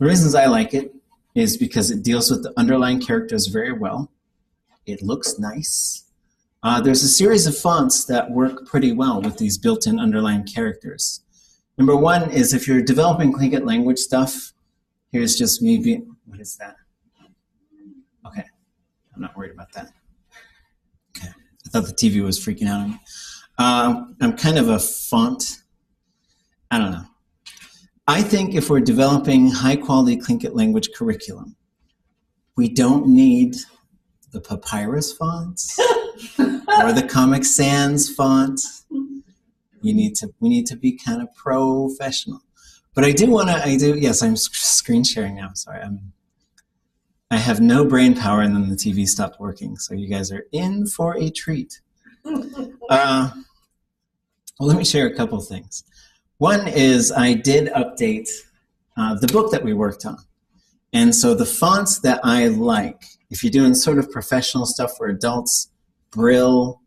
The reasons I like it is because it deals with the underlying characters very well. It looks nice. There's a series of fonts that work pretty well with these built-in underlying characters. Number one is if you're developing Tlingit language stuff, here's just me being, what is that? Okay, I'm not worried about that. Okay, I thought the TV was freaking out on me. I'm kind of a font, I don't know. I think if we're developing high-quality Tlingit language curriculum, we don't need the Papyrus fonts or the Comic Sans font. We need to be kind of professional. But yes, I'm screen sharing now. Sorry, I have no brain power, and then the TV stopped working. So you guys are in for a treat. Well, let me share a couple of things. One is I did update the book that we worked on. And so the fonts that I like, if you're doing sort of professional stuff for adults, Brill,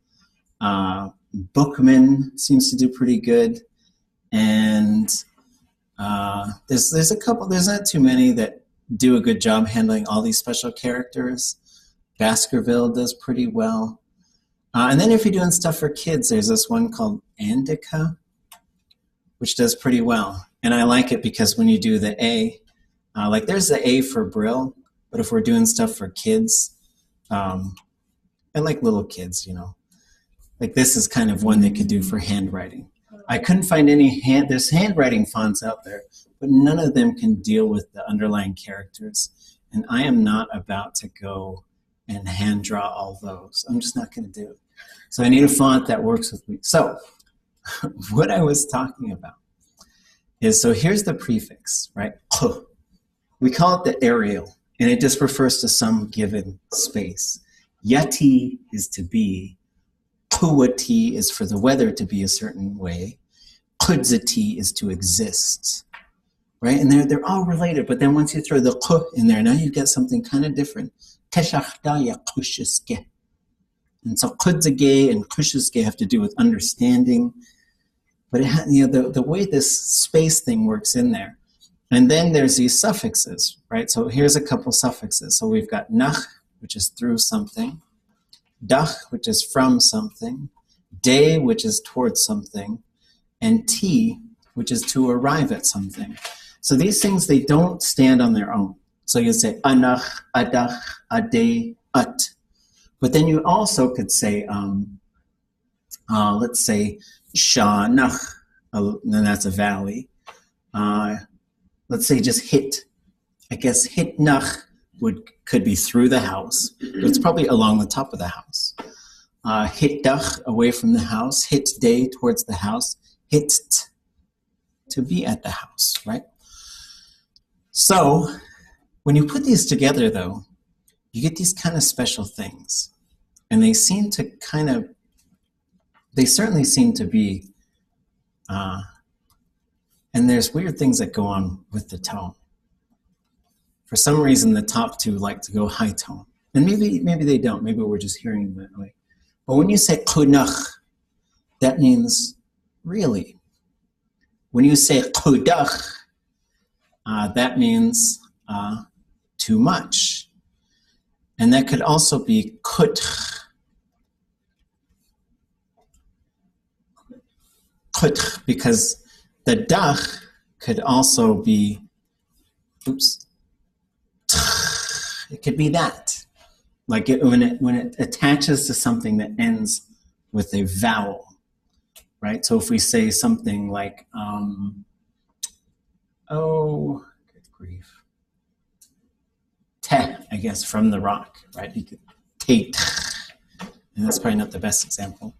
Bookman seems to do pretty good. And there's a couple, there's not too many that do a good job handling all these special characters. Baskerville does pretty well. And then if you're doing stuff for kids, there's this one called Andica, which does pretty well. And I like it because when you do the A, like there's the A for Brill, but if we're doing stuff for kids, and like little kids, you know, like this is kind of one they could do for handwriting. I couldn't find any there's handwriting fonts out there, but none of them can deal with the underlying characters. And I am not about to go and hand draw all those. I'm just not going to do it. So I need a font that works with me. So what I was talking about is, so here's the prefix, right? We call it the Arial, and it just refers to some given space. Yati is to be. Kuwati is for the weather to be a certain way. Kudzati is to exist, right? And they're all related, but then once you throw the ku in there, now you get something kind of different. Teshachdaya kushiske. And so kudzage and kushiske have to do with understanding, but it you know, the way this space thing works in there. And then there's these suffixes, right? So here's a couple suffixes. So we've got nach, which is through something, dach, which is from something, de, which is towards something, and ti, which is to arrive at something. So these things, they don't stand on their own. So you say anach, adach, ade, at. But then you also could say, let's say shanach, and that's a valley. Let's say just hit. I guess hitnach could be through the house, but it's probably along the top of the house. Hitdach, away from the house. Hit day, towards the house. Hit to be at the house, right? So when you put these together, though, you get these kind of special things. And they seem to they certainly seem to be, and there's weird things that go on with the tone. For some reason, the top two like to go high tone. And maybe they don't. Maybe we're just hearing them that way. But when you say kunach, that means really. When you say kudach, that means too much. And that could also be kutch. Kutch, because the dach could also be, it could be that. Like when it attaches to something that ends with a vowel, right? So if we say something like, oh, good grief. Te, I guess, from the rock, right? You could take, and that's probably not the best example.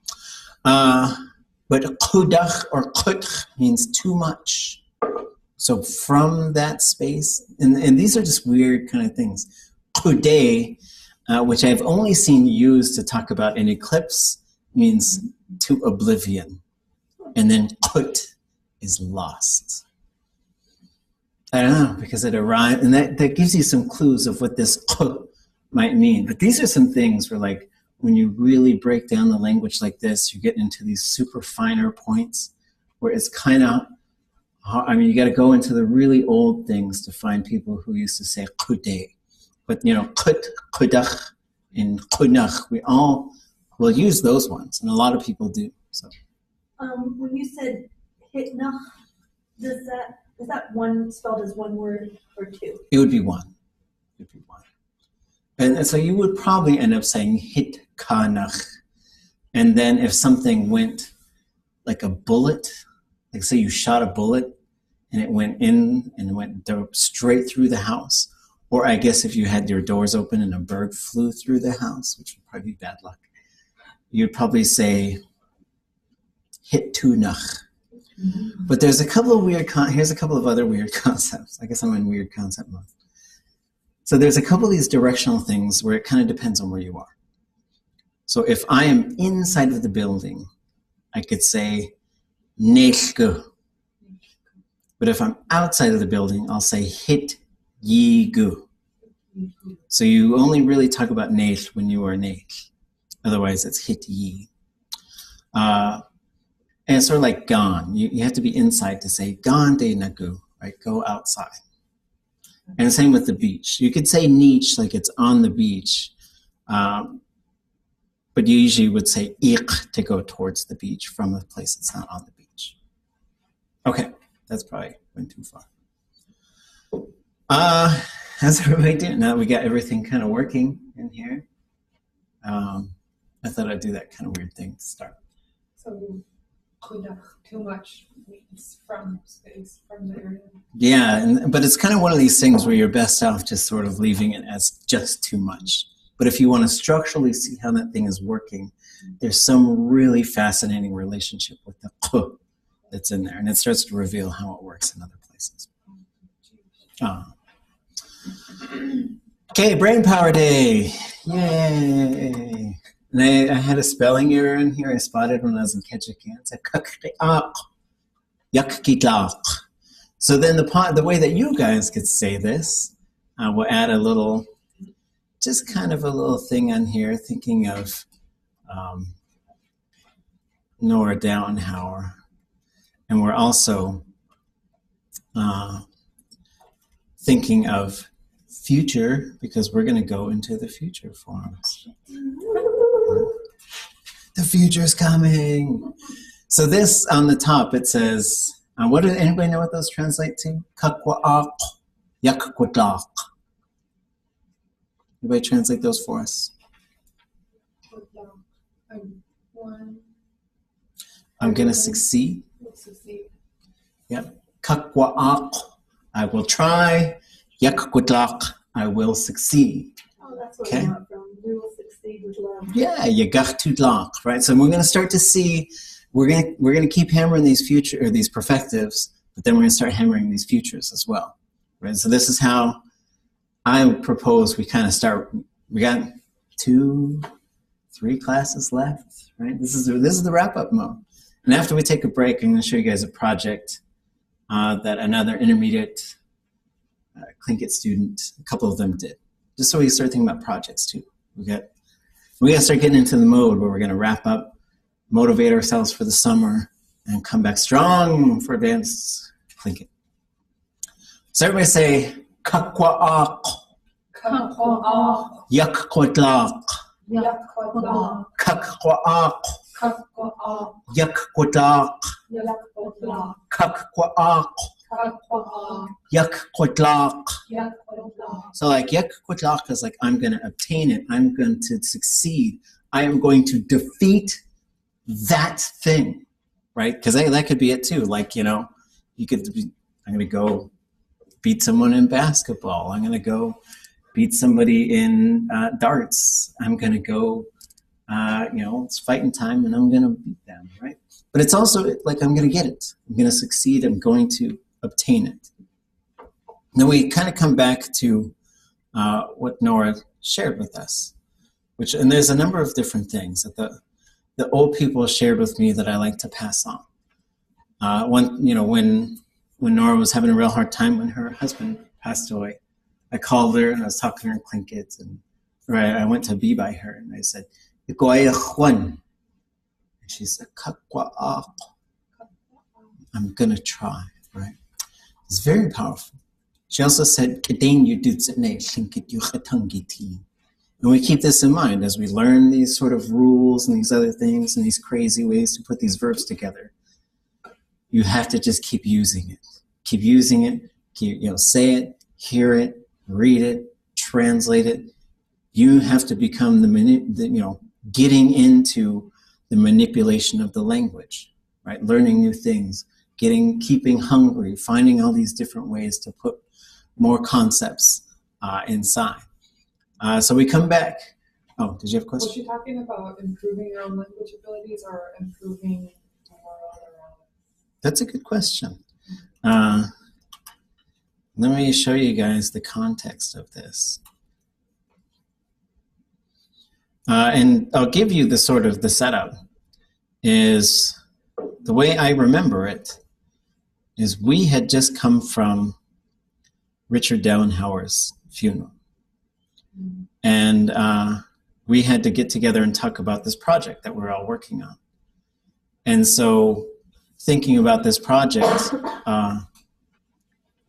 But kudach or kutch means too much. So from that space, and these are just weird kind of things. Kude, which I've only seen used to talk about an eclipse, means to oblivion. And then kut is lost. I don't know, because it arrived, and that gives you some clues of what this kut might mean. But these are some things where, like, when you really break down the language like this, you get into these super finer points where it's kind of I mean, you got to go into the really old things to find people who used to say kude. But, kut, kudach, and kunach, we all will use those ones, and a lot of people do. So, when you said hitnach, is that one spelled as one word or two? It would be one. It would be one. And so you would probably end up saying hit kanach. And then if something went like a bullet, like say you shot a bullet and it went in and it went straight through the house, or I guess if you had your doors open and a bird flew through the house, which would probably be bad luck, you'd probably say hit tunach. But there's a couple of here's a couple of other weird concepts. I guess I'm in weird concept mode. So there's a couple of these directional things where it kind of depends on where you are. So if I am inside of the building, I could say neshku. But if I'm outside of the building, I'll say hit yigu. So you only really talk about nesh when you are nesh. Otherwise, it's hit yi. And it's sort of like gone. You have to be inside to say gone de nagu, right? Go outside. And same with the beach. You could say niche like it's on the beach, but you usually would say ik to go towards the beach from a place that's not on the beach. Okay, that's probably went too far. How's everybody doing? Now that we got everything kind of working in here, I thought I'd do that kind of weird thing to start. So too much means from space, from the area. Yeah, but it's kind of one of these things where you're best off just sort of leaving it as just too much. But if you want to structurally see how that thing is working, there's some really fascinating relationship with the k that's in there, and it starts to reveal how it works in other places. Okay, Brain Power Day! Yay! And I had a spelling error in here I spotted when I was in Ketchikan. It said kakriak, yakkitlak. So then the way that you guys could say this, we'll add a little, just kind of a little thing on here, thinking of Nora Downhauer. And we're also thinking of future, because we're going to go into the future forms. The future's coming. So this on the top, it says, what does anybody know what those translate to? Kakwaak, yakwatlak. Anybody translate those for us? I'm going to succeed. Yep. Kakwaak, I will try. Yakwatlak, I will succeed. Oh, that's what I got from. We will succeed with love. Yeah, yagachtutlak, right? So we're going to start to see, we're going to keep hammering these these perfectives, but then we're going to start hammering these futures as well, right? So this is how I propose we kind of start. We got 2-3 classes left, right? This is the wrap-up mode. And after we take a break, I'm going to show you guys a project that another intermediate Tlingit student, a couple of them did. Just so we start thinking about projects too. We got to start getting into the mode where we're going to wrap up, motivate ourselves for the summer, and come back strong for advanced Tlingit. So everybody say, kakwaak, yakwatlak, kakwaak, yakwatlak, kakwaak, yakwatlak. So like yakwatlak is like I'm going to obtain it. I'm going to succeed. I am going to defeat that thing, right? Because that could be it too. Like, you could be, I'm going to go beat someone in basketball. I'm going to go beat somebody in darts. I'm going to go, it's fighting time and I'm going to beat them, right? But it's also like I'm going to get it. I'm going to succeed. I'm going to obtain it. Then we kind of come back to what Nora shared with us, and there's a number of different things that the old people shared with me that I like to pass on. When Nora was having a real hard time when her husband passed away, I called her and I was talking to her in Tlingit, and I went to be by her and I said, and she said, I'm gonna try, right? It's very powerful. She also said, and we keep this in mind as we learn these sort of rules and these other things and these crazy ways to put these verbs together. You have to just keep using it. Keep using it. Keep, say it, hear it, read it, translate it. You have to become getting into the manipulation of the language, right? Learning new things, keeping hungry, finding all these different ways to put more concepts inside. So we come back. Oh, did you have a question? Was she talking about improving your own language abilities or improving the world around us? That's a good question. Let me show you guys the context of this. And I'll give you the setup is the way I remember it is we had just come from Richard Dowenhauer's funeral. And we had to get together and talk about this project that we're all working on. And so thinking about this project,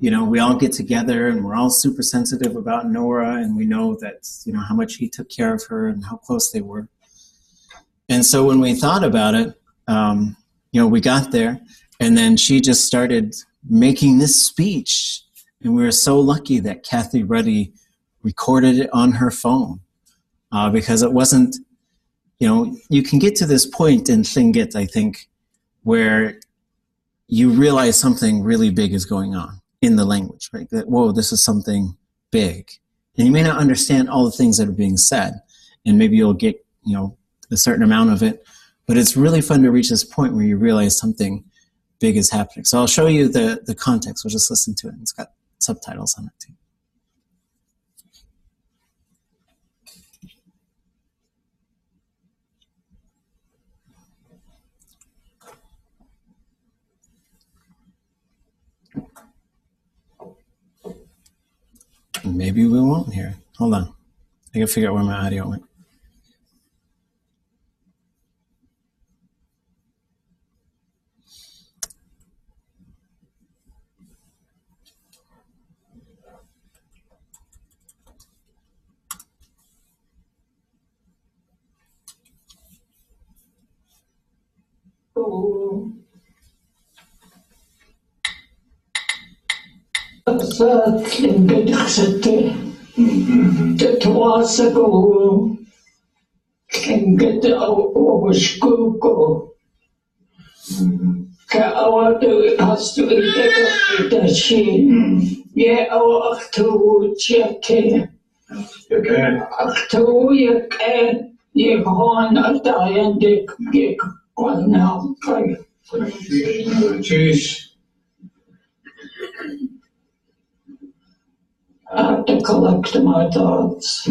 we all get together and we're all super sensitive about Nora, and we know that, how much he took care of her and how close they were. And so when we thought about it, we got there, and then she just started making this speech. And we were so lucky that Kathy Ruddy recorded it on her phone, because it wasn't, you can get to this point in Tlingit, I think, where you realize something really big is going on in the language, right? That, whoa, this is something big. And you may not understand all the things that are being said, and maybe you'll get, a certain amount of it, but it's really fun to reach this point where you realize something big is happening. So I'll show you the context. We'll just listen to it. It's got subtitles on it too. Maybe we won't hear. Hold on. I gotta figure out where my audio went. I have to collect my thoughts.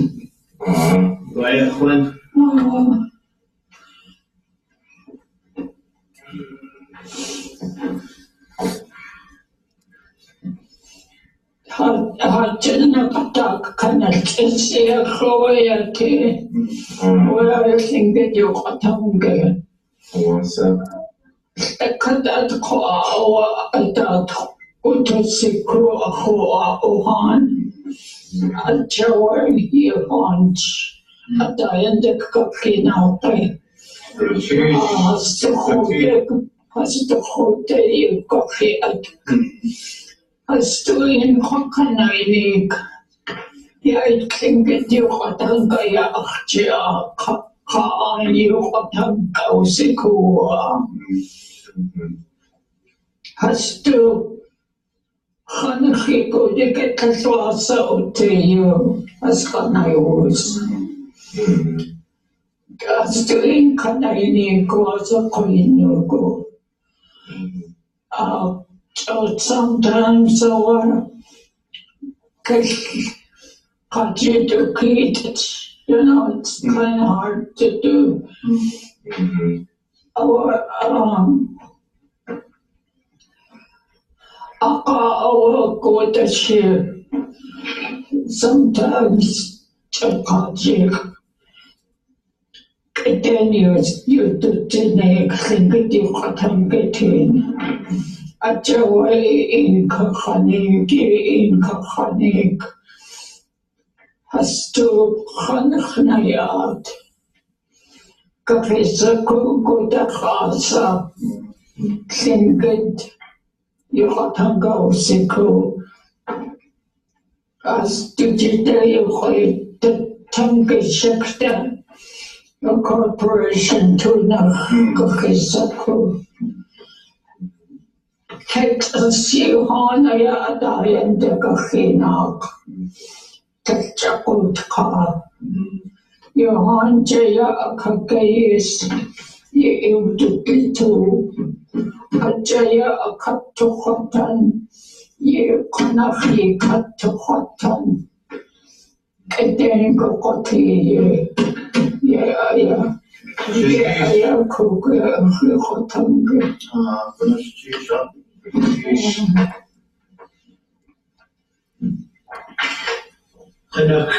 Sometimes it's kind of hard to do. Sometimes then you do Ajawa in Kachanik in Kachanik has to Khanayat. Kapisaku Gudakasa Tlingit Yuhatanga Siku as Digitally Tangishakta a corporation to Kapisaku. Kate Sihanaya Dayan de Kahinak Kachakutka. Johan Jaya Akagayis Yeudukitu Ajaya Akatuhotan Yekonafi Katuhotan Kedengo Yeah, Kuga Hotangi.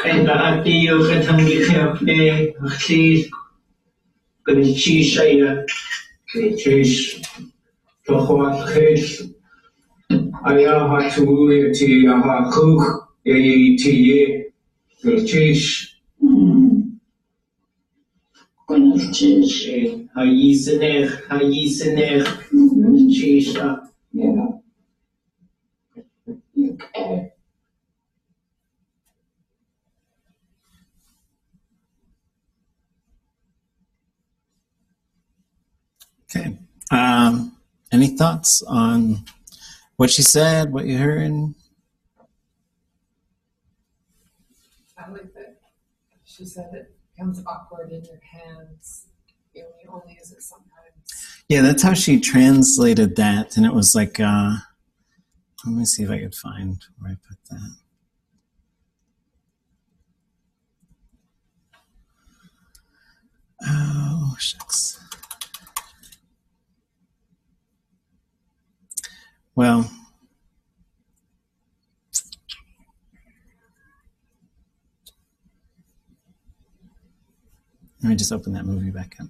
En ati yo katangi khape khli kanichi shaya krichish to khwat khis aya ha tu ti ha khuk ye ti ye krichish Kunichish. ha yisener chisha. Yeah. Okay. Okay. Any thoughts on what she said, what you heard? I like that she said it becomes awkward in your hands. You only use it sometimes. Yeah, that's how she translated that. And it was like, let me see if I could find where I put that. Oh, shucks. Well, let me just open that movie back up.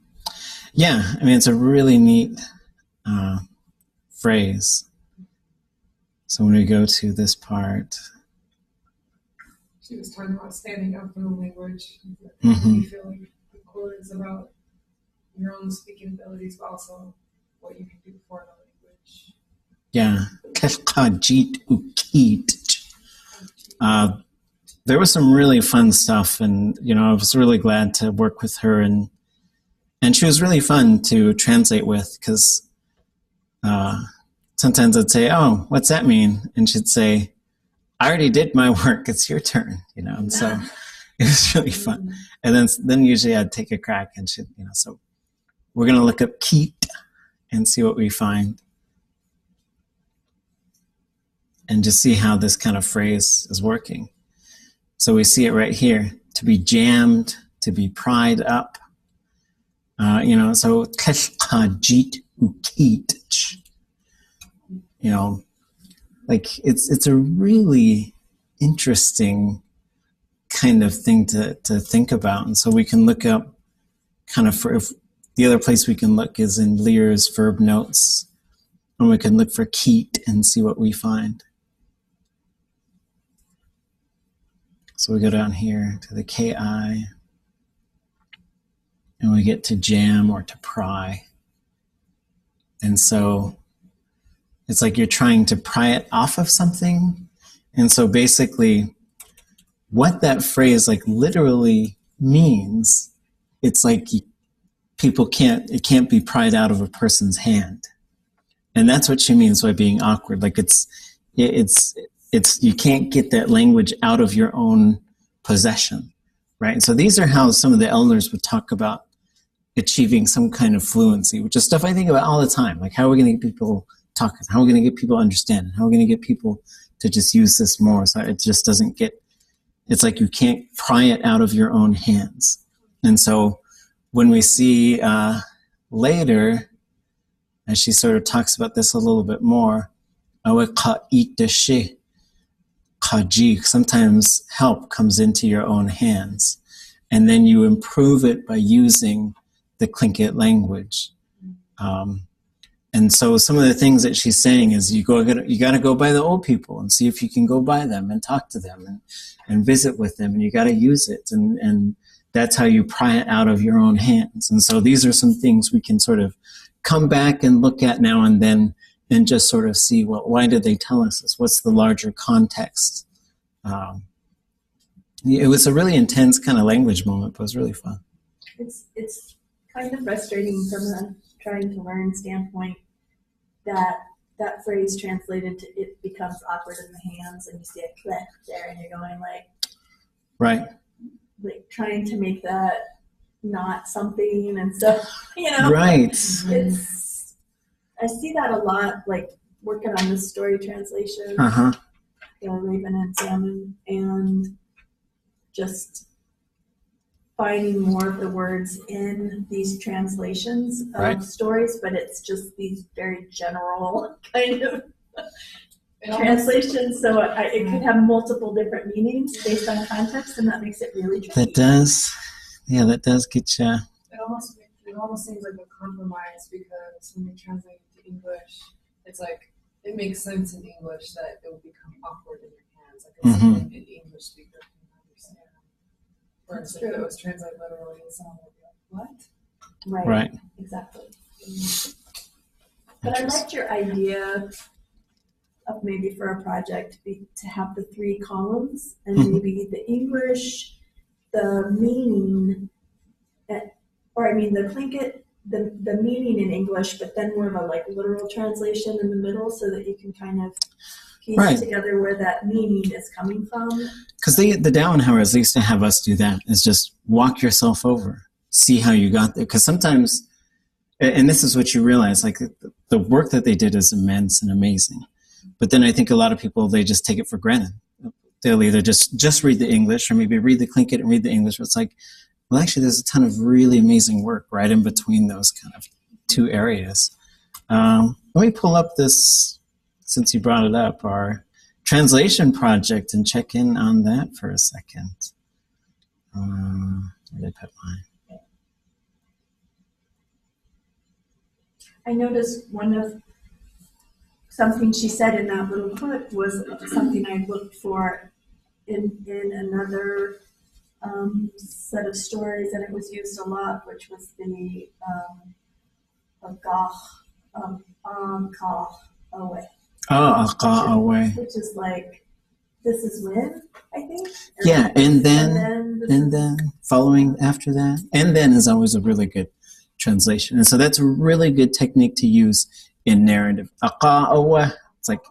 Yeah, I mean, it's a really neat phrase. So when we go to this part, She was talking about standing up for the language. Mhm. You feel like the quote is about your own speaking abilities, but also what you can do for the language. yeah, there was some really fun stuff, and I was really glad to work with her, and she was really fun to translate with, because sometimes I'd say, "Oh, what's that mean?" And she'd say, "I already did my work. It's your turn." And so it was really fun. And then usually I'd take a crack, and she'd, so we're gonna look up Keat and see what we find, and just see how this kind of phrase is working. So we see it right here: to be jammed, to be pried up. So kajit ukit. Like it's a really interesting kind of thing to think about. And so we can look up kind of if the other place we can look is in Lear's verb notes, and we can look for Keat and see what we find. So we go down here to the KI, and we get to jam or to pry. And so it's like you're trying to pry it off of something. And so basically what that phrase like literally means, it's like it can't be pried out of a person's hand. And that's what she means by being awkward. Like it's you can't get that language out of your own possession, right? And so these are how some of the elders would talk about achieving some kind of fluency, which is stuff I think about all the time. Like, how are we going to get people talking? How are we going to get people understanding? How are we going to get people to just use this more? So it just doesn't get, it's like you can't pry it out of your own hands. And so when we see later, as she sort of talks about this a little bit more, sometimes help comes into your own hands, and then you improve it by using the Tlingit language. And And so some of the things that she's saying is you got to go by the old people and see if you can go by them and talk to them and visit with them, and you got to use it, and that's how you pry it out of your own hands. And so these are some things we can sort of come back and look at now and then and just sort of see, well, why did they tell us this? What's the larger context? It was a really intense kind of language moment, but it was really fun. It's kind of frustrating from a trying to learn standpoint that phrase translated to "it becomes awkward in the hands," and you see a click there, and you're going Right. like trying to make that not something, and so Right. I see that a lot, like working on this story translation, Raven and Salmon, and just finding more of the words in these translations of stories, but it's just these very general kind of translations. So it could have multiple different meanings based on context, and that makes it really tricky. That does get you. It almost seems like a compromise, because when you translate it to English, it's like it makes sense in English that it will become awkward in your hands, like it's an English speaker can understand. Whereas if it was translated literally, it sounded like what? Right. Exactly. But I liked your idea of maybe for a project to have the 3 columns, and maybe the English, the meaning, the Tlingit, the meaning in English, but then more of a like literal translation in the middle, so that you can kind of piece together where that meaning is coming from. Because the Dowenhauers used to have us do that, is just walk yourself over, see how you got there. Because sometimes, and this is what you realize, like the work that they did is immense and amazing. But then I think a lot of people, they just take it for granted. They'll either just read the English, or maybe read the Tlingit and read the English. But it's like, well, actually, there's a ton of really amazing work right in between those kind of 2 areas. Let me pull up this, since you brought it up, our translation project, and check in on that for a second. Where did I put mine? I noticed something she said in that little clip was something I looked for in another set of stories, and it was used a lot, which was the away. Away. Which is like, this is when, I think. Yeah, and then following after that, and then is always a really good translation, and so that's a really good technique to use in narrative. It's like,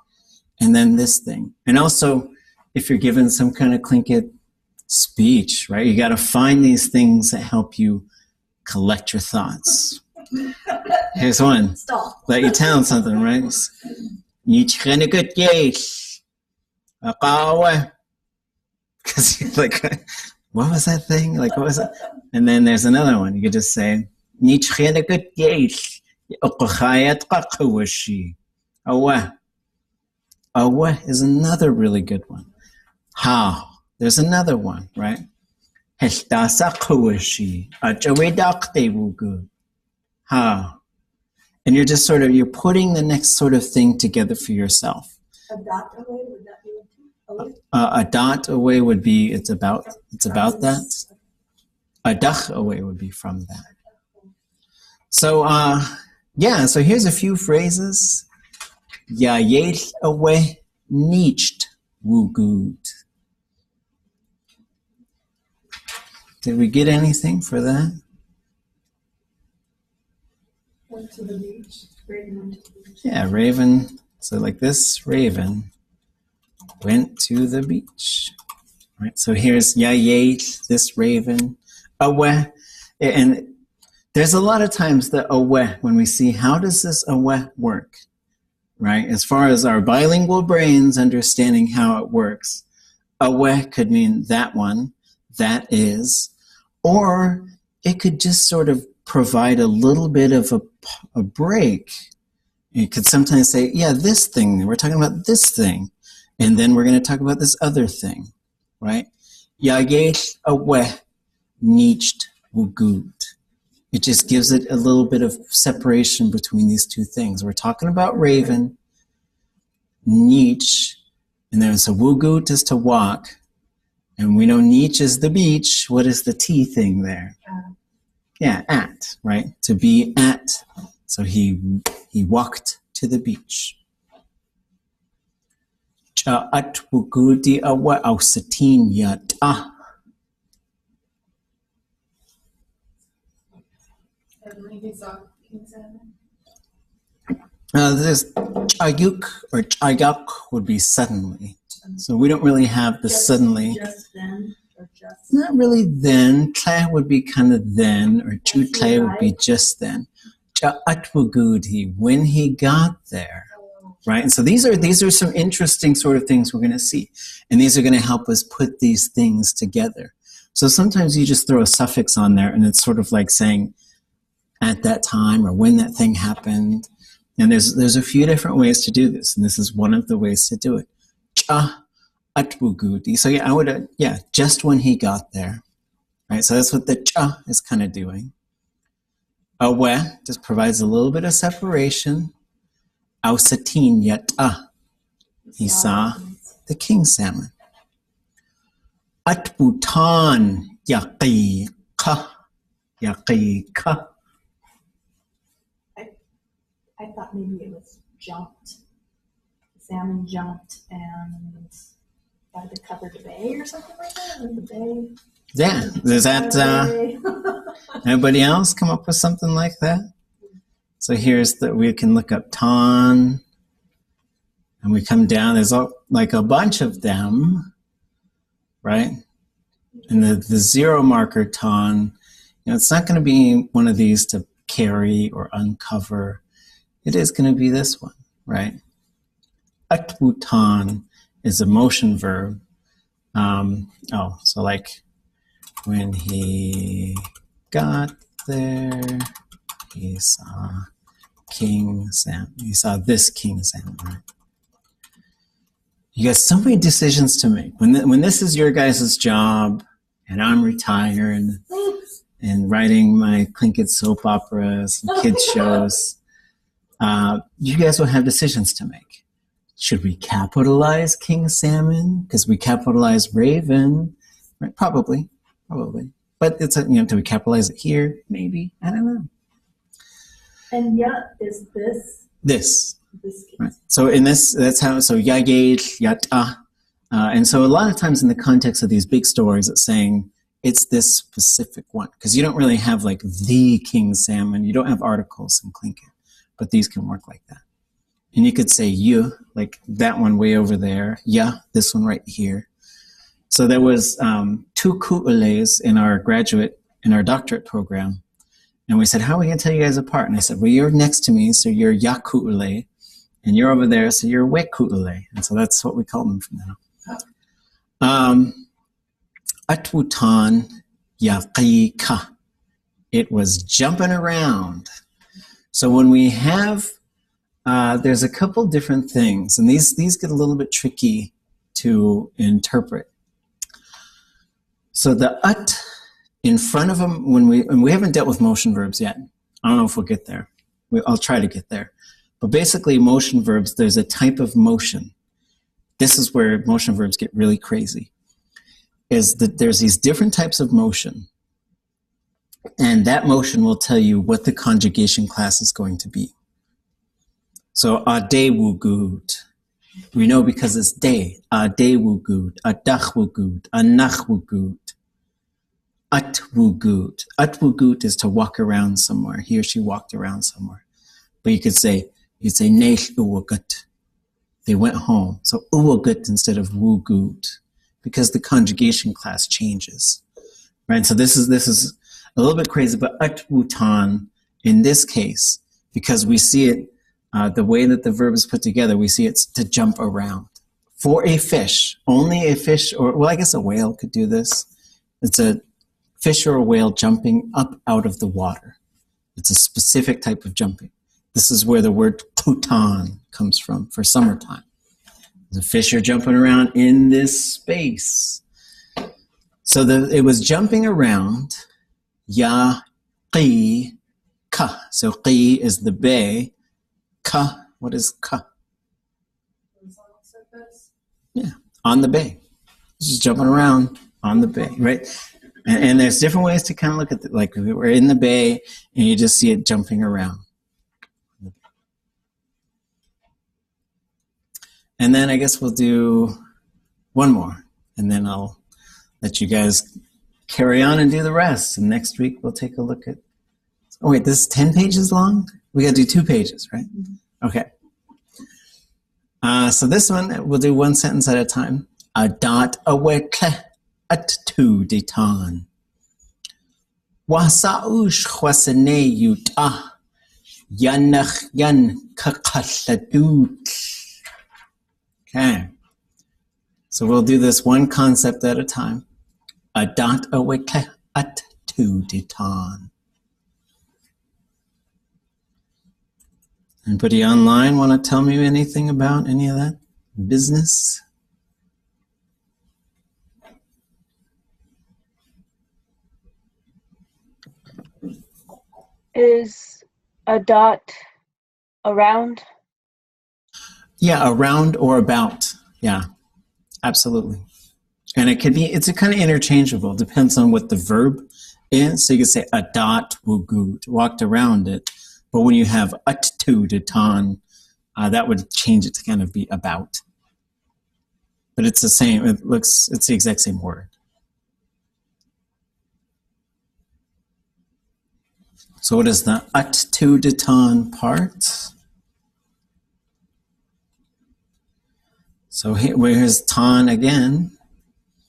and then this thing, and also if you're given some kind of Tlingit speech, right? You got to find these things that help you collect your thoughts. Here's one. Stop. Let you tell something, right? Because you're like, what was that thing? Like, what was it? And then there's another one. You could just say, Awa is another really good one. How? There's another one, right? How? And you're just sort of, you're putting the next sort of thing together for yourself. A dot away, would that be one too? A dot away would be, it's about that. A dach away would be from that. So, so here's a few phrases. Yayel away, nicht wugut. Did we get anything for that? Went to the beach. Raven went to the beach. Yeah, Raven. So like this, Raven went to the beach. Right. So here's Yayel, this Raven. Aweh. And there's a lot of times the aweh, when we see how does this aweh work, right? As far as our bilingual brains understanding how it works, aweh could mean that one, that is, or it could just sort of provide a little bit of a break. You could sometimes say, yeah, this thing, we're talking about this thing, and then we're going to talk about this other thing, right? Yayel aweh nicht wugut. It just gives it a little bit of separation between these two things. We're talking about raven, niche, and there's a wugut is to walk. And we know niche is the beach. What is the T thing there? Yeah, at, right? To be at. So he walked to the beach. Cha'at wugudi awa ausatin yata. This chayuk or chayak would be suddenly. So we don't really have the suddenly. Just then, or just. Not really then. Tle would be kind of then, or chu tle would be just then. Cha'at wugudi, when he got there. Right? And so these are some interesting sort of things we're going to see. And these are going to help us put these things together. So sometimes you just throw a suffix on there and it's sort of like saying at that time or when that thing happened. And there's a few different ways to do this. And this is one of the ways to do it. Cha atwugudi. So yeah, I would, just when he got there. Right? So that's what the cha is kind of doing. Awe just provides a little bit of separation. Ausatin yata. He saw the king salmon. Atbutan yaqiqa. Yaqiqa. I thought maybe it was jumped. The salmon jumped and by the covered bay or something like that. Or the bay. Yeah. Does that anybody else come up with something like that? So here's we can look up ton, and we come down. There's like a bunch of them, right? And the zero marker ton, it's not going to be one of these to carry or uncover. It is going to be this one, right? Atwutan is a motion verb. So like when he got there, he saw King Sam. He saw this King Sam, right? You got so many decisions to make. When this is your guys' job, and I'm retired and writing my Tlingit soap operas and kids shows, you guys will have decisions to make. Should we capitalize King Salmon because we capitalize Raven? Right? Probably. But it's do we capitalize it here? Maybe. I don't know. And yet is this case. Right. So in this, that's how. So yagej yata, and so a lot of times in the context of these big stories, it's saying it's this specific one because you don't really have like the king salmon. You don't have articles in Tlingit, but these can work like that. And you could say you, like that one way over there. Yeah, this one right here. So there was 2 ku'ules in our doctorate program. And we said, how are we going to tell you guys apart? And I said, well, you're next to me, so you're ya ku'ule. And you're over there, so you're we ku'ule. And so that's what we call them from now. Atwutan yaqiqa. It was jumping around. So when we have, there's a couple different things. And these get a little bit tricky to interpret. So the ut in front of them, and we haven't dealt with motion verbs yet. I don't know if we'll get there. I'll try to get there. But basically motion verbs, there's a type of motion. This is where motion verbs get really crazy. Is that there's these different types of motion. And that motion will tell you what the conjugation class is going to be. So ade wugud. We know because it's day. Ade wugud, adach wugud, anach wugud. Atwugut. Atwugut is to walk around somewhere. He or she walked around somewhere. But you could say neish uwagut. They went home. So uwagut instead of wugut, because the conjugation class changes. Right? So this is a little bit crazy, but atwutan in this case, because we see it the way that the verb is put together, we see it's to jump around. For a fish, only a fish, or well, I guess a whale could do this. It's a fish or a whale jumping up out of the water. It's a specific type of jumping. This is where the word putan comes from for summertime. The fish are jumping around in this space. So it was jumping around, ya qi, ka. So qi is the bay. Ka, what is ka? Yeah, on the bay. Just jumping around on the bay, right? And there's different ways to kind of look at it. Like we're in the bay and you just see it jumping around. And then I guess we'll do one more. And then I'll let you guys carry on and do the rest. And next week we'll take a look at... Oh wait, this is 10 pages long? We got to do 2 pages, right? Okay. So this one, we'll do one sentence at a time. Adat awekle at tu ditan. Wasaush khwasane yuta. Yanach yan kakashadut. Okay. So we'll do this one concept at a time. Adat awekle at tu ditan. Anybody online want to tell me anything about any of that business? Is a dot around? Yeah, around or about. Yeah, absolutely. And it could be, it's a kind of interchangeable, depends on what the verb is. So you could say a dot wugut, walked around it. But when you have at-tu ditan, that would change it to kind of be about. But it's the same, it's the exact same word. So what is the at-tu ditan part? So here's tan again.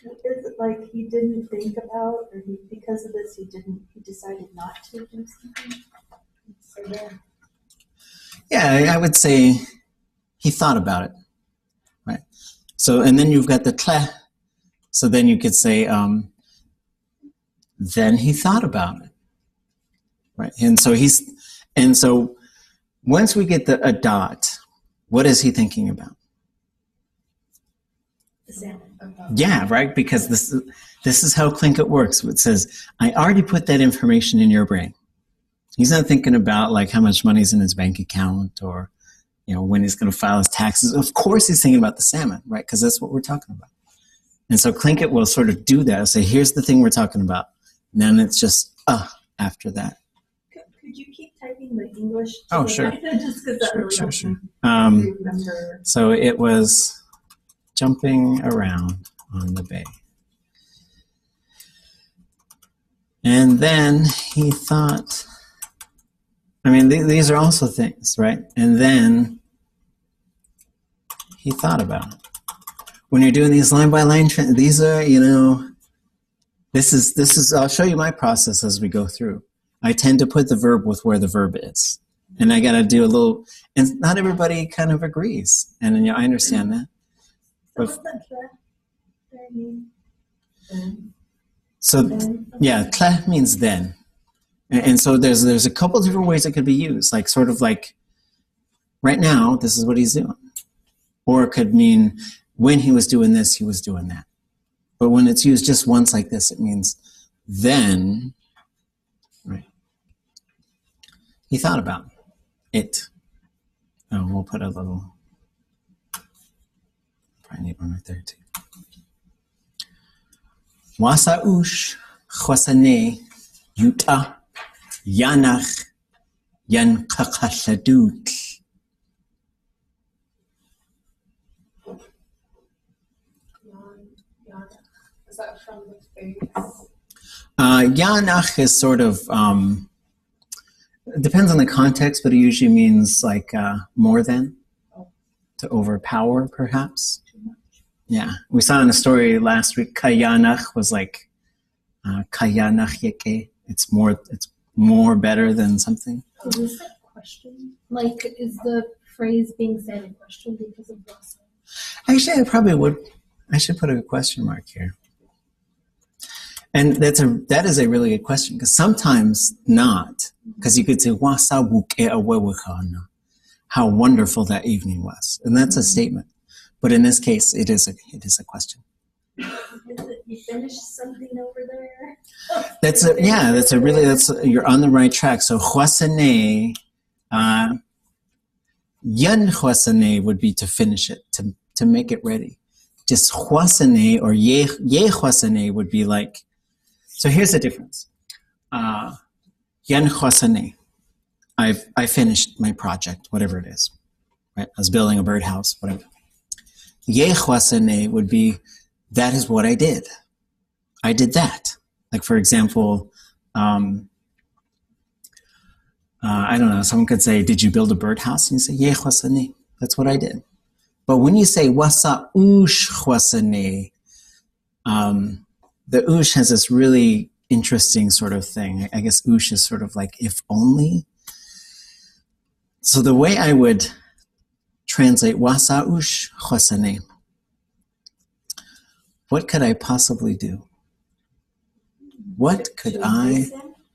Is it like he didn't think about, or because of this he decided not to do something? Yeah, I would say he thought about it, right? So, and then you've got the tle. So then you could say, then he thought about it, right? And so once we get the adat, what is he thinking about? The salmon. Yeah, right. Because this is how Tlingit works. It says, I already put that information in your brain. He's not thinking about like how much money's in his bank account or, when he's going to file his taxes. Of course he's thinking about the salmon, right? Because that's what we're talking about. And so Tlingit will sort of do that. Say, here's the thing we're talking about. And then it's just, after that. Could you keep typing the English? Oh, sure. Just because that really helps me remember. So it was jumping around on the bay. And then he thought... these are also things, right? And then he thought about it. When you're doing these line by line, these are, this is, I'll show you my process as we go through. I tend to put the verb with where the verb is. And I got to do a little, and not everybody kind of agrees. And I understand that. So what's that there mean? Yeah, tle means then. And so there's a couple different ways it could be used, like sort of like right now, this is what he's doing. Or it could mean when he was doing this, he was doing that. But when it's used just once like this, it means then, right? He thought about it. Oh, we'll put a little, probably need one right there too. Wasaush khwasane yuta. Yanach yan kakashadut. Is that from the face? Yanach is sort of, it depends on the context, but it usually means like more than, to overpower perhaps. Yeah, we saw in a story last week, kayanach was like, kayanach yeke, it's more better than something. Oh, is that question? Like, is the phrase being said in question because of Rasa? Actually, I probably would. I should put a question mark here. And that is a really good question, because sometimes not. Because you could say, how wonderful that evening was. And that's a statement. But in this case, it is a question. You finished something over there? That's you're on the right track. So huasane, yan huasane would be to finish it, to make it ready. Just huasane or ye huasane would be like, so here's the difference. Yan huasane, I finished my project, whatever it is, right? I was building a birdhouse, whatever. Ye huasane would be, that is what I did. I did that. Like, for example, I don't know, someone could say, did you build a birdhouse? And you say, Ye huasane, that's what I did. But when you say wasa ush huasane, the ush has this really interesting sort of thing. I guess ush is sort of like if only. So the way I would translate wasa ush huasane, what could I possibly do? What could I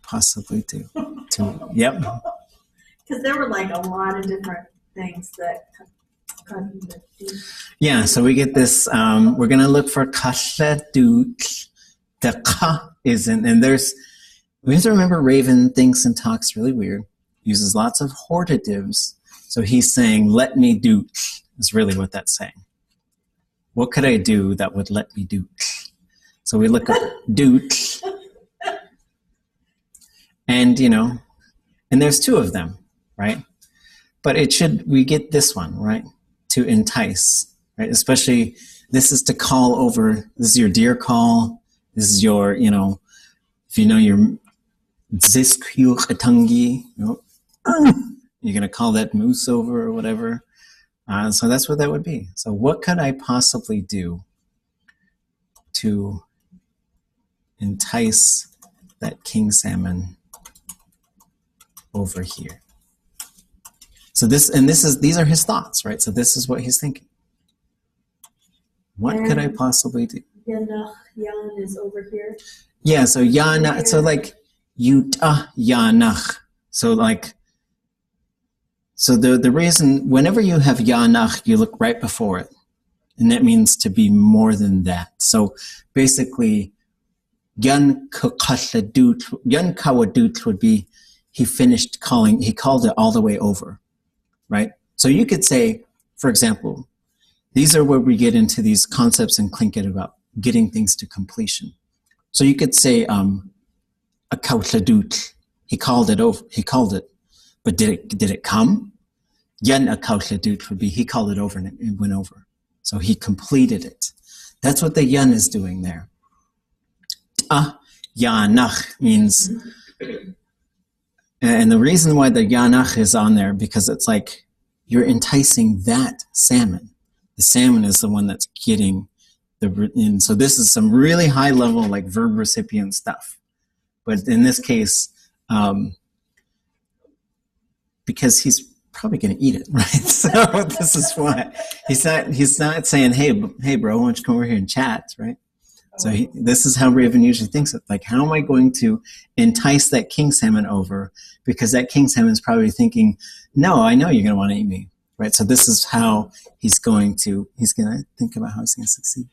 possibly do? Yep. Because there were like a lot of different things that could do. Yeah, so we get this, we're going to look for kashadut. The ka is in, and we have to remember Raven thinks and talks really weird, uses lots of hortatives. So he's saying, let me do, is really what that's saying. What could I do that would let me do? So we look up do. And, and there's two of them, right? But we get this one, right? To entice, right? Especially, this is to call over, this is your deer call, this is your, if you know your ziskyu chatangi, you're going to call that moose over or whatever. So that's what that would be. So what could I possibly do to entice that king salmon over here? So these are his thoughts, right? So this is what he's thinking. What could I possibly do? Yanach, yan is over here. Yeah, so yana, so like yuta yanach. So like, so the reason, whenever you have yanach, you look right before it. And that means to be more than that. So basically, yan kawadut would be, he finished calling, he called it all the way over, right? So you could say, for example, these are where we get into these concepts in Tlingit about getting things to completion. So you could say, a kautladut, he called it over, but did it come? Yan a kautladut would be, he called it over and it went over. So he completed it. That's what the yan is doing there. Yanach means, and the reason why the yanach is on there, because it's like you're enticing that salmon. The salmon is the one that's getting and so this is some really high level like verb recipient stuff. But in this case, because he's probably going to eat it, right? So this is why he's not saying, hey bro, why don't you come over here and chat, right? So this is how Raven usually thinks it. Like, how am I going to entice that king salmon over? Because that king salmon is probably thinking, no, I know you're going to want to eat me, right? So this is how he's going to think about how he's going to succeed.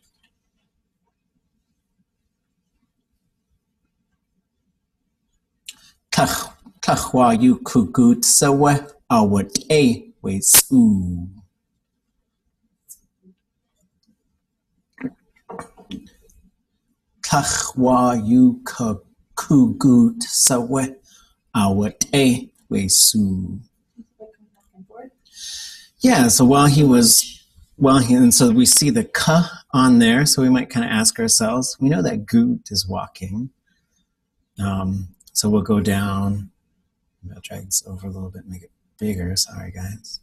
Kahwa yu kugut sawa awat a wesu. Kahwa yu kugut sawa awat a wesu. Yeah, so and so we see the ka on there, so we might kind of ask ourselves, we know that goot is walking. So we'll go down. I'll drag this over a little bit, make it bigger. Sorry, guys.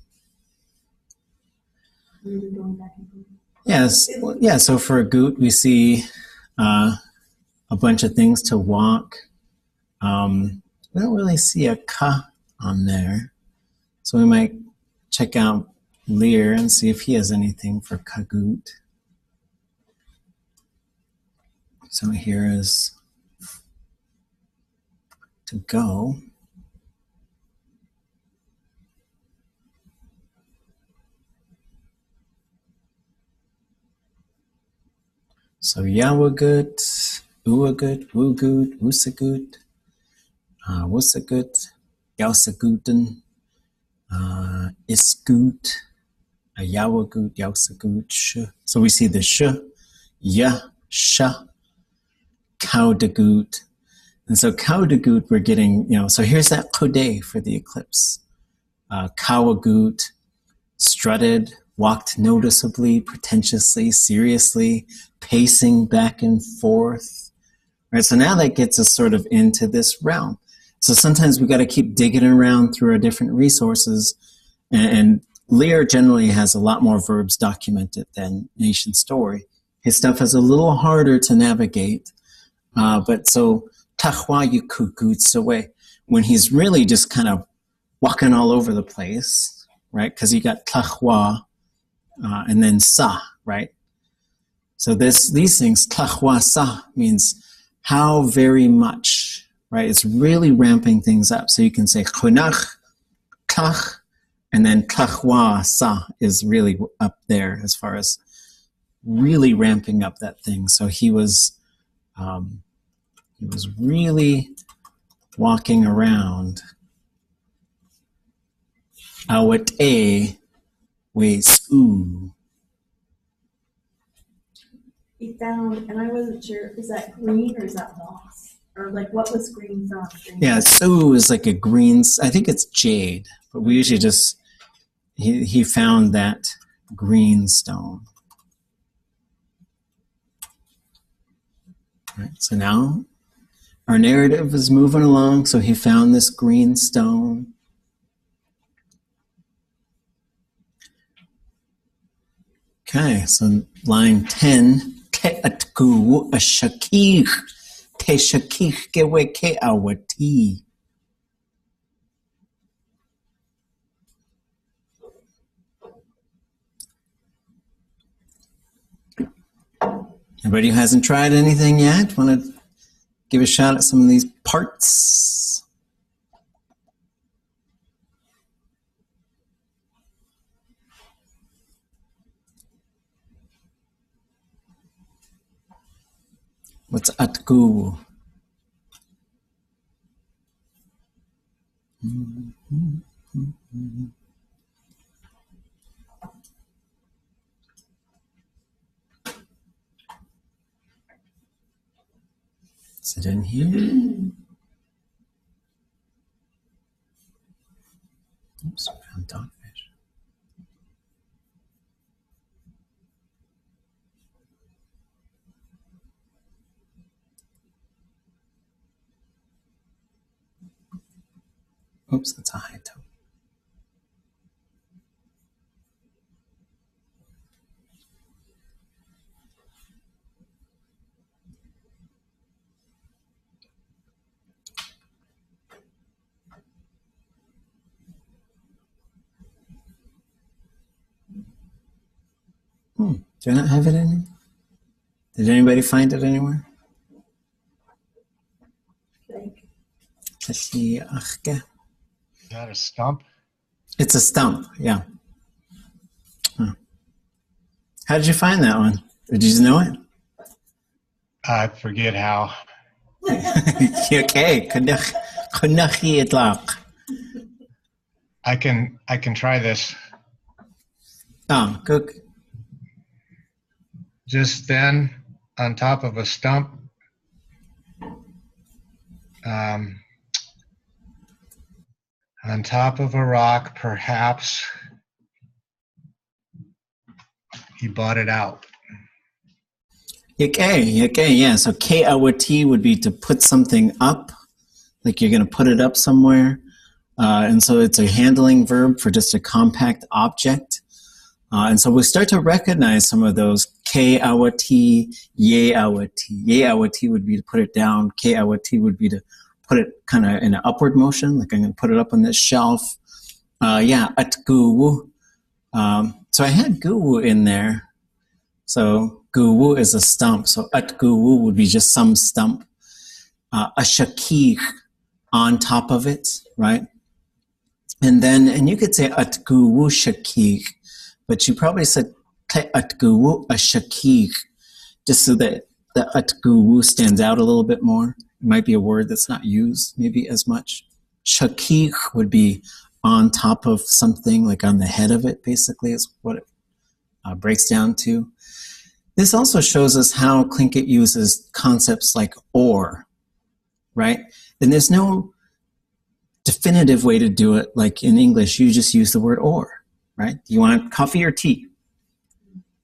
Yes, yeah. So for a goot, we see a bunch of things to walk. We don't really see a ka on there, so we might check out Lear and see if he has anything for kagoot. So here is to go. So Yawagut, Uagut, Wugut, Wusagut, Wusagut, Yausaguten, Isgut, Yawagut, Yausagut, Sh. So we see the Sh, Ya, Sha, Kaudagut. And so Kaudagut, we're getting, so here's that Kode for the eclipse. Kawagut, strutted, walked noticeably, pretentiously, seriously, pacing back and forth. Right, so now that gets us sort of into this realm. So sometimes we got to keep digging around through our different resources. And Lear generally has a lot more verbs documented than Nation Story. His stuff is a little harder to navigate. But so Tahwa Yukugutsawe, when he's really just kind of walking all over the place, right? Because you got Tahwa and then Sa, right? So these things, Tahwa Sa, means how very much, right? It's really ramping things up. So you can say Khunach, Tach, and then Tahwa Sa is really up there as far as really ramping up that thing. So he was really walking around. Awat a ways ooh. He found, and I wasn't sure, is that green or is that moss? Or like what was green from? Yeah, so is like a green, I think it's jade, but we usually just, he found that green stone. Right, so now our narrative is moving along. So he found this green stone. Okay, so line 10. Te'atku ashakich. Te'shakich gewe ke'awati. Anybody who hasn't tried anything yet, want to give a shot at some of these parts? What's atku? Is it in here? Oops, we found dogfish. Oops, that's a high toe. Do I not have it in here? Did anybody find it anywhere? Is that a stump? It's a stump, yeah. Huh. How did you find that one? Did you know it? I forget how. Okay. I can try this. Oh, cook. Just then, on top of a stump, on top of a rock, perhaps, he bought it out. Okay, yeah. So K-A-W-T would be to put something up, like you're going to put it up somewhere. And so it's a handling verb for just a compact object. And so we start to recognize some of those K-A-W-T, Ye-A-W-T. Ye-A-W-T would be to put it down. K-A-W-T would be to put it kind of in an upward motion, like I'm going to put it up on this shelf. At-gu-wu. So I had gu-wu in there. So gu-wu is a stump. So at-gu-wu would be just some stump. A shakik on top of it, right? And you could say at-gu-wu shakik, but you probably said at-gu-wu a shakik, just so that the atgu stands out a little bit more. It might be a word that's not used maybe as much. Shakik would be on top of something, like on the head of it, basically, is what it breaks down to. This also shows us how Tlingit uses concepts like or, right? And there's no definitive way to do it. Like in English, you just use the word or, right? Do you want coffee or tea?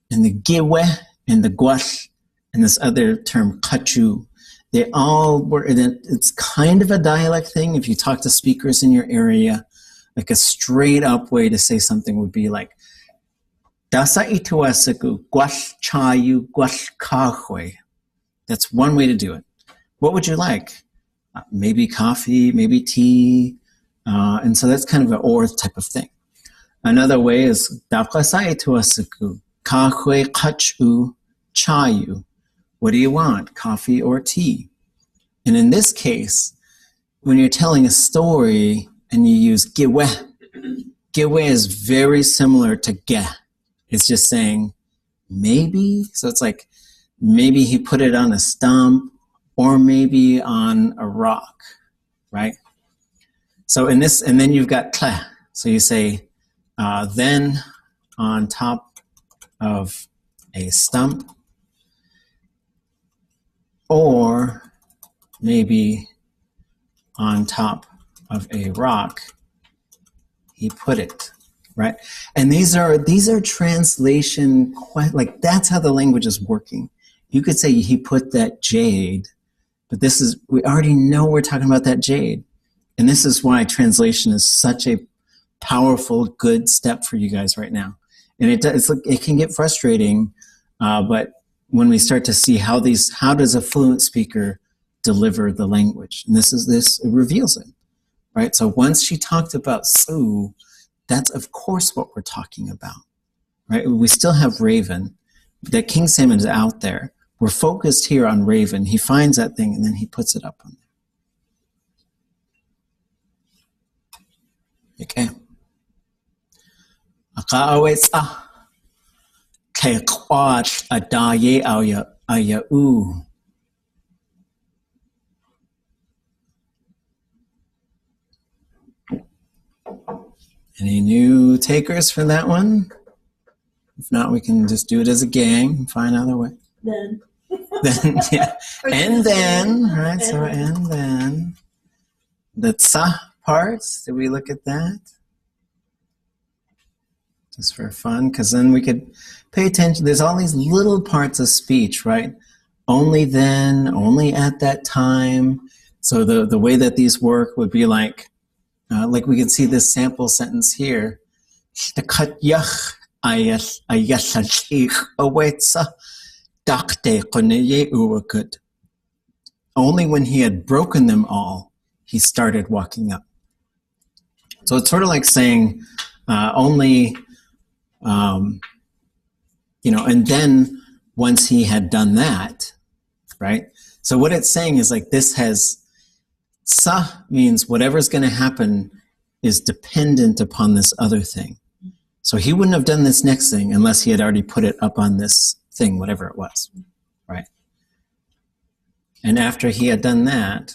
And the giwe and the gwash and this other term, kachu, they all were, it's kind of a dialect thing. If you talk to speakers in your area, like a straight up way to say something would be like, Dasa ituasaku, gwash chayu, gwash kahwe. That's one way to do it. What would you like? Maybe coffee, maybe tea. And so that's kind of an or type of thing. Another way is dapasa ituasaku, kahwe kachu chayu. What do you want, coffee or tea? And in this case, when you're telling a story and you use giwe, giwe is very similar to ge. It's just saying maybe. So it's like maybe he put it on a stump or maybe on a rock, right? So in this, and then you've got tle. So you say then on top of a stump, or maybe on top of a rock, he put it, right? And these are translation, like that's how the language is working. You could say he put that jade, but this is, we already know we're talking about that jade. And this is why translation is such a powerful, good step for you guys right now. And it can get frustrating, but when we start to see how does a fluent speaker deliver the language? And this reveals it, right? So once she talked about Su, that's of course what we're talking about, right? We still have Raven, that King Salmon is out there. We're focused here on Raven. He finds that thing and then he puts it up on there. Okay. Any new takers for that one? If not, we can just do it as a gang and find another way. Then. Then, yeah. And then, right? So, and then. The tsa parts, did we look at that? Just for fun, because then we could pay attention. There's all these little parts of speech, right? Only then, only at that time. So the way that these work would be like we can see this sample sentence here. Only when he had broken them all, he started walking up. So it's sort of like saying only, and then once he had done that, right? So what it's saying is like this has, sa means whatever's going to happen is dependent upon this other thing. So he wouldn't have done this next thing unless he had already put it up on this thing, whatever it was, right? And after he had done that,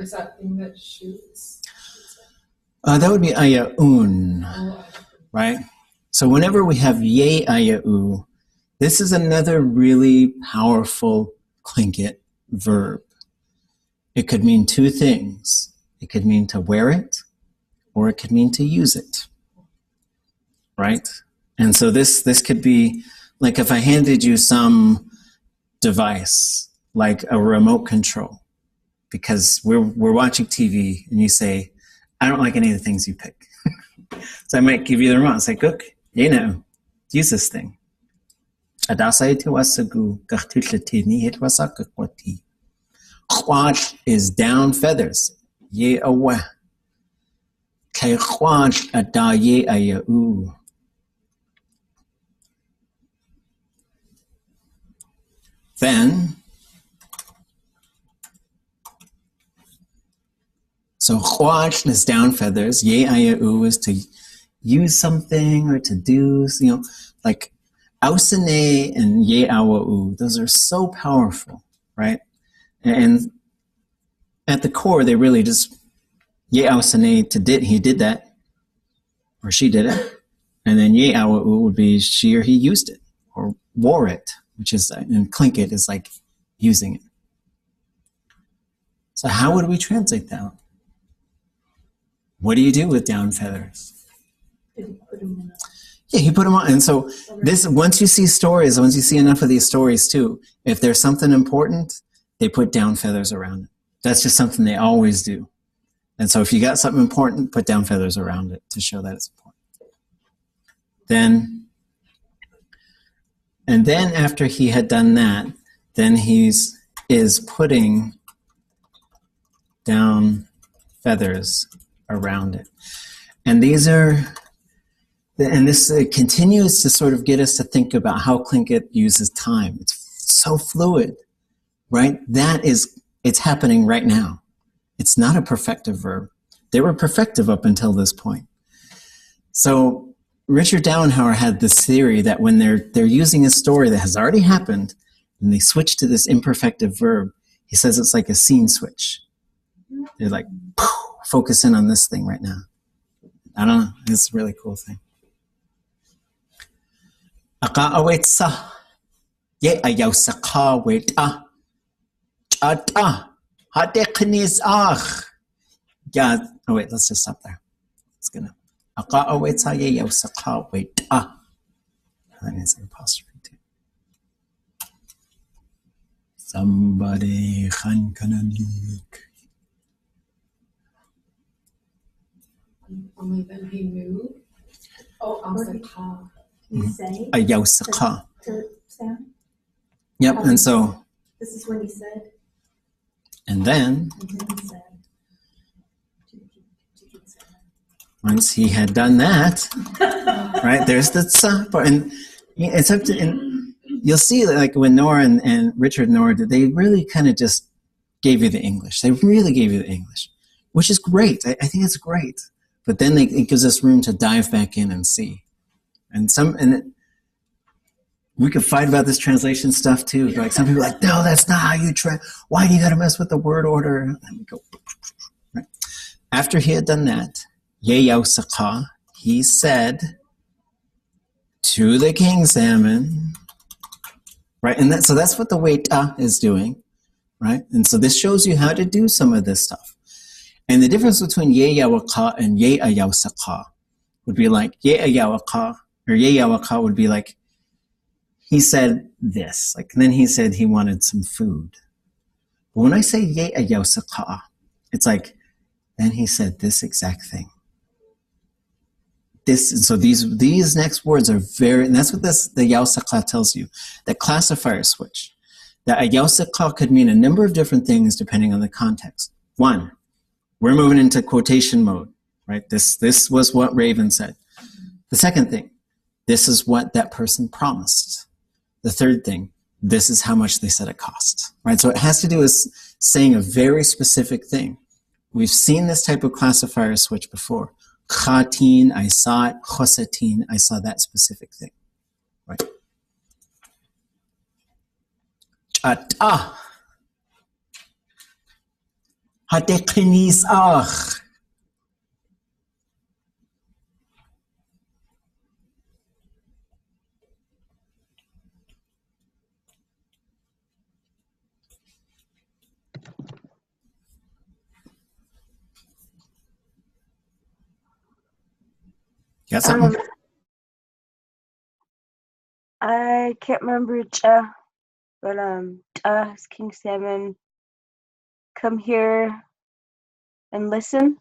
Is that thing that shoots? that would be ayaun, right? So whenever we have ye ayau, this is another really powerful Tlingit verb. It could mean two things. It could mean to wear it, or it could mean to use it, right? And so this could be like if I handed you some device, like a remote control, because we're watching TV and you say, I don't like any of the things you pick. So I might give you the remote. It's like, look, use this thing. Quach is down feathers. Ye awa. Kay quach ada ye ayau. Then So huach is down feathers. Ye aya u is to use something or to do, like ausene and ye awa u. Those are so powerful, right? And at the core, they really just ye ausene to did, he did that, or she did it. And then ye awa u would be she or he used it or wore it, which is, in Tlingit is like using it. So how would we translate that? What do you do with down feathers? Did he put them in a Yeah, he put them on. And so this, once you see stories, once you see enough of these stories too, if there's something important, they put down feathers around it. That's just something they always do. And so if you got something important, put down feathers around it to show that it's important. And then after he had done that, then is putting down feathers around it. And these are, and this continues to sort of get us to think about how Tlingit uses time. It's so fluid, right? It's happening right now. It's not a perfective verb. They were perfective up until this point. So Richard Dowenhauer had this theory that when they're using a story that has already happened and they switch to this imperfective verb, he says it's like a scene switch. They're like, focus in on this thing right now. I don't know. It's a really cool thing. Aka'awetsa ye ayausaka weta chata hateknis ach. Yeah. Oh wait, let's just stop there. It's gonna aka'awetsa ye ayausaka weta. That needs an apostrophe too. Somebody khan kananik. Only then he knew. Oh, I was like, how? he say Ayausaka. to Sam? Yep, and so, This is when he said, and then, and then he said. once he had done that, right, there's the tsa part. And it's up to, and you'll see that like when Nora and Richard Nora did, they really kind of just gave you the English. They really gave you the English, which is great. I think it's great. But then it gives us room to dive back in and see. And we could fight about this translation stuff too. Like some people are like, no, that's not how you why do you got to mess with the word order? And we go, right? After he had done that, Yeyausaka, he said to the king salmon, right? And so that's what the weta is doing, right? And so this shows you how to do some of this stuff. And the difference between Yeyawaka and Yeyausaka would be like Yeyawaka, or Yeyawaka would be like, he said this, like, and then he said he wanted some food. But when I say Yeyausaka, it's like, then he said this exact thing. So these next words are very, and that's what the Yausaka tells you, that classifier switch. That a Yausaka could mean a number of different things depending on the context. One, we're moving into quotation mode, right? This was what Raven said. The second thing, this is what that person promised. The third thing, this is how much they said it cost, right? So it has to do with saying a very specific thing. We've seen this type of classifier switch before. Khatin, I saw it. Khosatin, I saw that specific thing, right? Chata. Hatekinis ach. Got something? I can't remember cha, but is King Salmon come here and listen?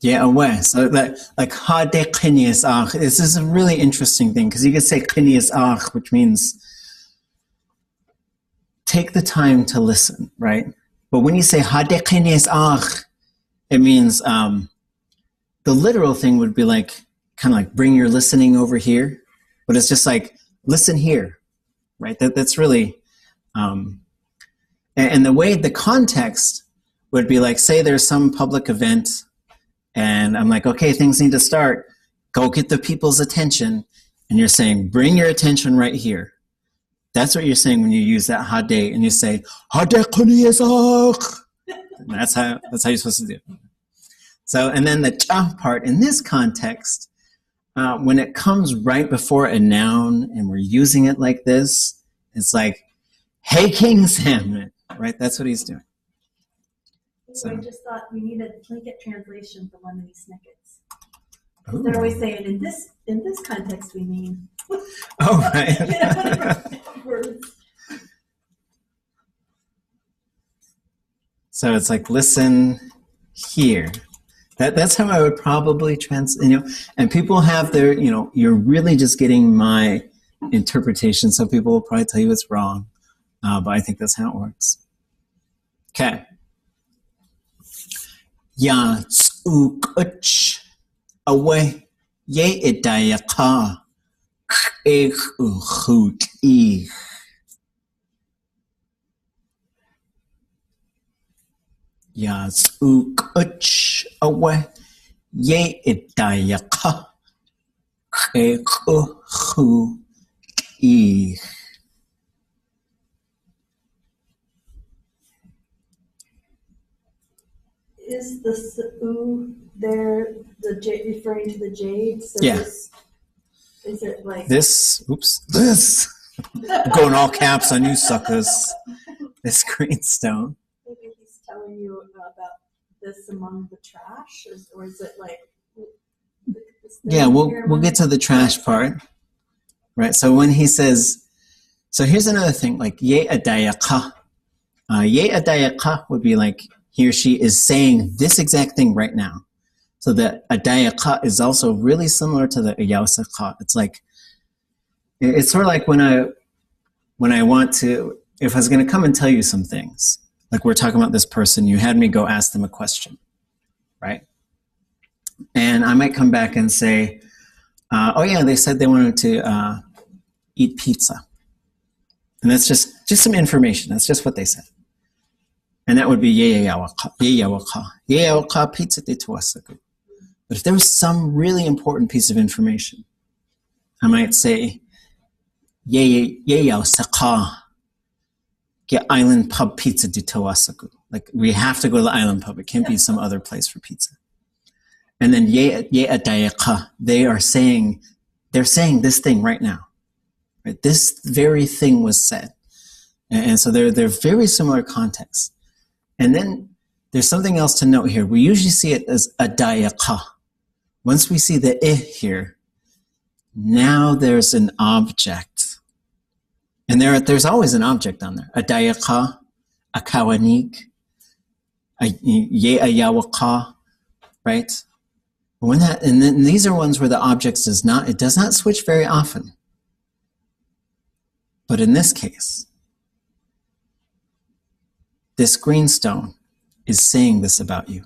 Yeah, aware. So that like hade qinias ach. This is a really interesting thing because you could say qinias ach, which means take the time to listen, right? But when you say hade qinias ach, it means the literal thing would be like kind of like bring your listening over here, but it's just like listen here, right? That's really and the way the context would be like, say there's some public event and I'm like, okay, things need to start. Go get the people's attention. And you're saying, bring your attention right here. That's what you're saying when you use that hade and you say, hade kuniyazak. That's how you're supposed to do it. So, and then the cha part in this context, when it comes right before a noun and we're using it like this, it's like, hey, King Salmon, right? That's what he's doing. So I just thought we need a Tlingit translation for Lemony Snickets. Ooh. They're always saying, in this context, we mean. Oh, right. Words. So it's like, listen here. That's how I would probably and people have their, you're really just getting my interpretation. Some people will probably tell you it's wrong, but I think that's how it works. Okay. Ya tsuk away ye idayaka ik uchut ich. Ya tsuk away ye idayaka ik uchut ich. Is the su'u there referring to the jade? So Yeah. is it like This, I'm going all caps on you suckers. This greenstone. maybe he's telling you about this among the trash, or is it like? Yeah, we'll get to the trash part, right? So when he says, so here's another thing, like ye adayaka. Ye adayaka would be like he or she is saying this exact thing right now. So the adayaka is also really similar to the ayausaka. It's like, it's sort of like when I want to, if I was going to come and tell you some things, like we're talking about this person, you had me go ask them a question, right? And I might come back and say, oh yeah, they said they wanted to eat pizza. And that's just some information. That's just what they said. And that would be ye yawaka, ye yawaka, ye yawaka pizza de tuasaku. But if there was some really important piece of information, I might say, ye yawsaka, get island pub pizza de tuasaku. Like we have to go to the island pub. It can't be some other place for pizza. And then ye adayaka, they're saying this thing right now. Right? This very thing was said. And so they're very similar contexts. And then there's something else to note here. We usually see it as adayaka. Once we see the here, now there's an object. And there's always an object on there. Adayaka, akawanik, ye ayawaka, right? And then these are ones where the object does not switch very often. But in this case, this greenstone is saying this about you.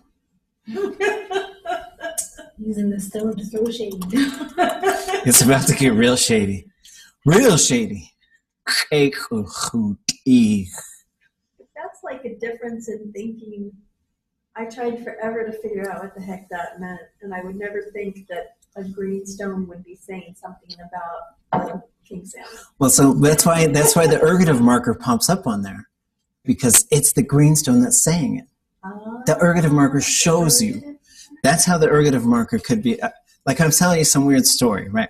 Using the stone to throw shade. It's about to get real shady. Real shady. That's like a difference in thinking. I tried forever to figure out what the heck that meant, and I would never think that a greenstone would be saying something about king salmon. Well, so that's why the ergative marker pops up on there, because it's the greenstone that's saying it. The ergative marker shows you. That's how the ergative marker could be. Like I'm telling you some weird story, right?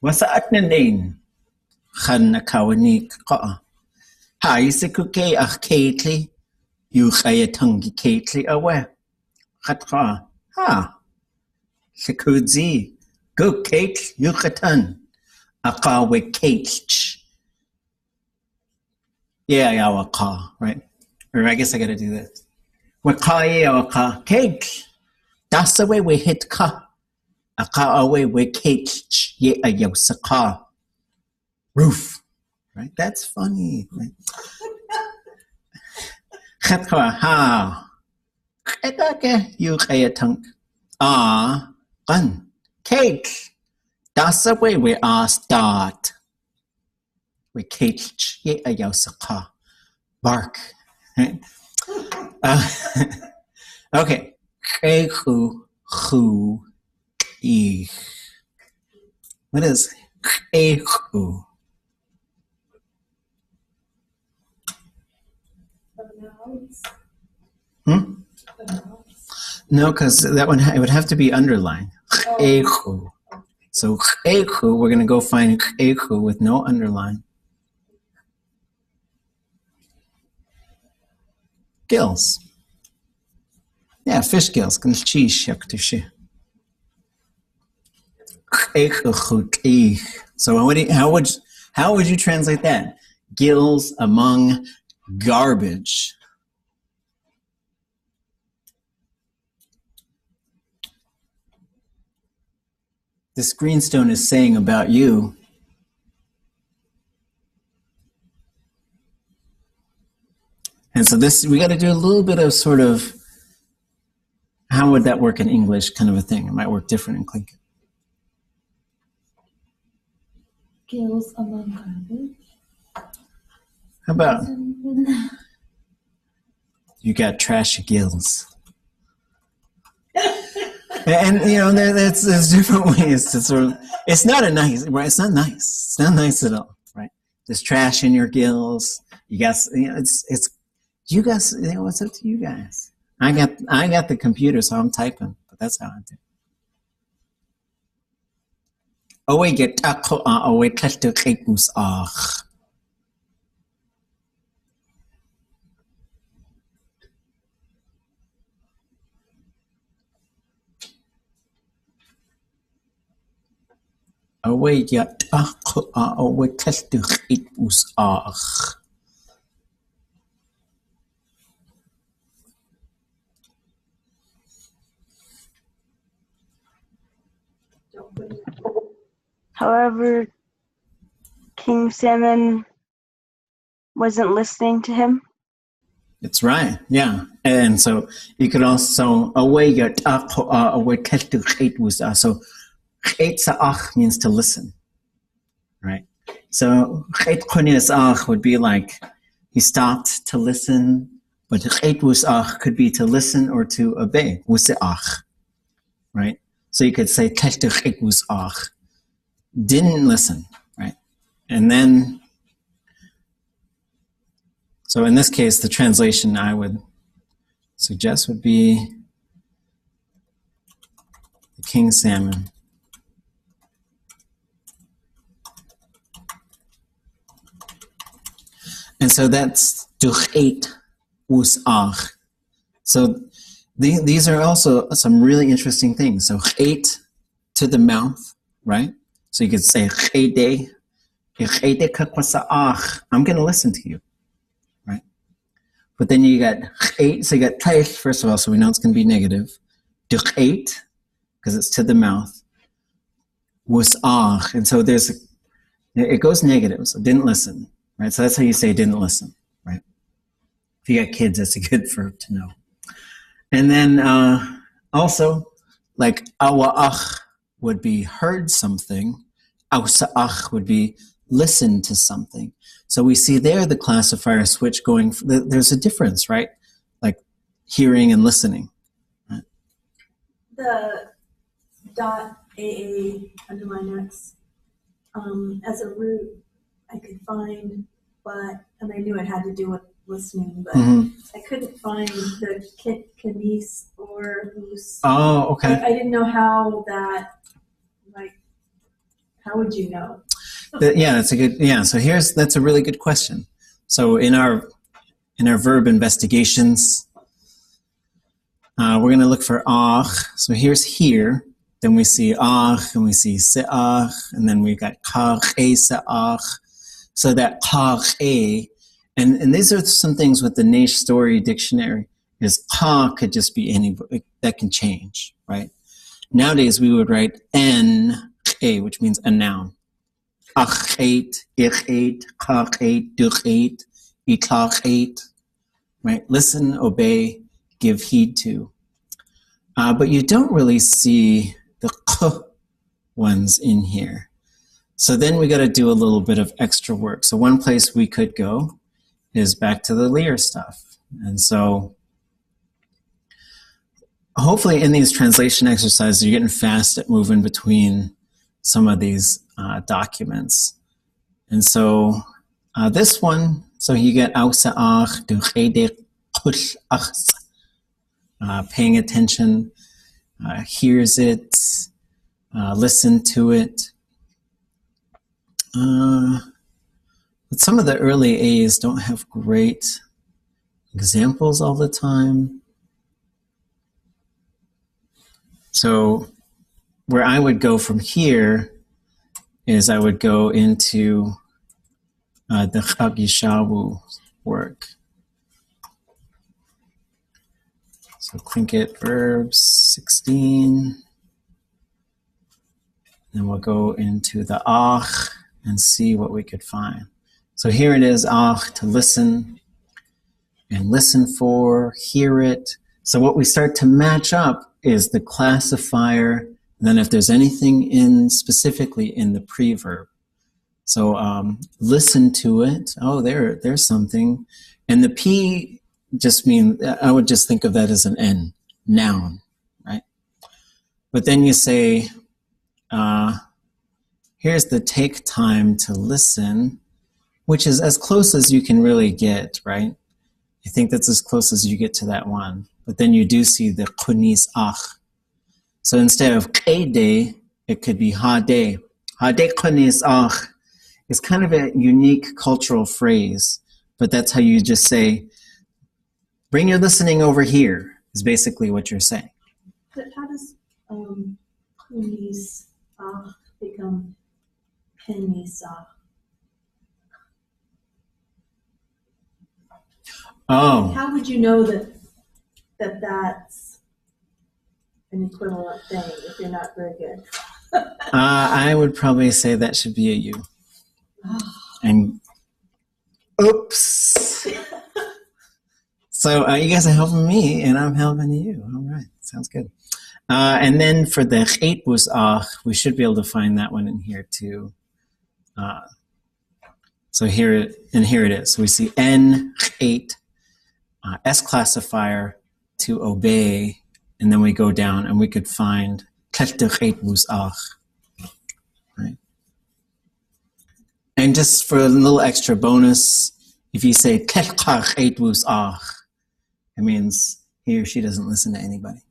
Wasa'atnanin Khan Kawanik Ka. Hi, Sikuke Ach Kately, you Kayatungi Kately away. Hatra, ha. Sikudzi, go Kate, Yucatan. Akawe Kate. Yeah, Yawaka, right? Or I guess I gotta do this. Wakaye Yawaka, Kate. That's the way we hit Ka. Aka away we Kate ye a yosaka roof, right? That's funny, right? Khatwa ha, etake you kaya tunk. Ah, gun Kate. That's the way we are start. We catch bark. Right? Okay. What is ehu? Hmm? No, because that one it would have to be underlined. Ehu. So ehu, we're going to go find ehu with no underline. Gills. Yeah, fish gills. So how would you translate that? Gills among garbage. This greenstone is saying about you. And so this, we got to do a little bit of sort of, how would that work in English kind of a thing? It might work different in Tlingit. Gills among garbage. How about, you got trashy gills. And you know, there's different ways to sort of. It's not a nice, right? It's not nice. It's not nice at all, right? There's trash in your gills. You guys, you know, it's. You guys, you know, what's up to you guys? I got the computer, so I'm typing, but that's how I do. Oh wait, get oh wait, touch the cakemus ah. Away yet away test it was However, King Salmon wasn't listening to him. It's right, yeah. And so you could also away yet away test it was so Ach means to listen, right? So would be like he stopped to listen, but ach could be to listen or to obey. Right? So you could say ach didn't listen, right? And then, so in this case, the translation I would suggest would be the king salmon. And so that's duchait usach. So these are also some really interesting things. So chait to the mouth, right? So you could say chede, I'm going to listen to you, right? But then you got chait, so you got taif, first of all, so we know it's going to be negative. Duchait, because it's to the mouth. Usach, and so it goes negative, so didn't listen. Right, so that's how you say didn't listen, right? If you got kids, that's a good verb to know. And then also, like awa'ach would be heard something, awsa'ach would be listen to something. So we see there the classifier switch going, there's a difference, right? Like hearing and listening. Right? The .aa underline x as a root I could find, and I knew it had to do with listening, but I couldn't find the kanis or loose. Oh, okay. I didn't know how that, how would you know? Yeah, that's a good, yeah, so that's a really good question. So in our verb investigations, we're going to look for ach. So here's here. Then we see ach, and we see se'ach, and then we got kach, se'ach. So that kach, and these are some things with the Naish Story Dictionary, is ka could just be any, that can change, right? Nowadays we would write n, which means a noun. Ach ate, ich ate, kach ate, duch ate, ikach ate, right? Listen, obey, give heed to. But you don't really see the k ones in here. So then we got to do a little bit of extra work. So one place we could go is back to the Lear stuff. And so hopefully in these translation exercises, you're getting fast at moving between some of these documents. And so this one, so you get paying attention, hears it, listen to it. But some of the early A's don't have great examples all the time. So where I would go from here is I would go into the Chagishawu work. So Tlingit verbs 16. Then we'll go into the ach and see what we could find. So here it is, ach, to listen and listen for, hear it. So what we start to match up is the classifier, and then if there's anything in specifically in the preverb. So listen to it. Oh, there's something. And the P just mean, I would just think of that as an N, noun, right? But then you say, here's the take time to listen, which is as close as you can really get, right? I think that's as close as you get to that one. But then you do see the kunis ach. So instead of kede, it could be hade. Hade kunis ach is kind of a unique cultural phrase, but that's how you just say, bring your listening over here, is basically what you're saying. But how does kunis become penisa? Oh. How would you know that that's an equivalent thing if you're not very good? I would probably say that should be a U. And oops. So you guys are helping me, and I'm helping you. All right, sounds good. And then for the chet bus ach, we should be able to find that one in here too. So here it is. So we see N, chet, S classifier to obey, and then we go down and we could find chet bus ach. Right. And just for a little extra bonus, if you say chet bus ach, it means he or she doesn't listen to anybody.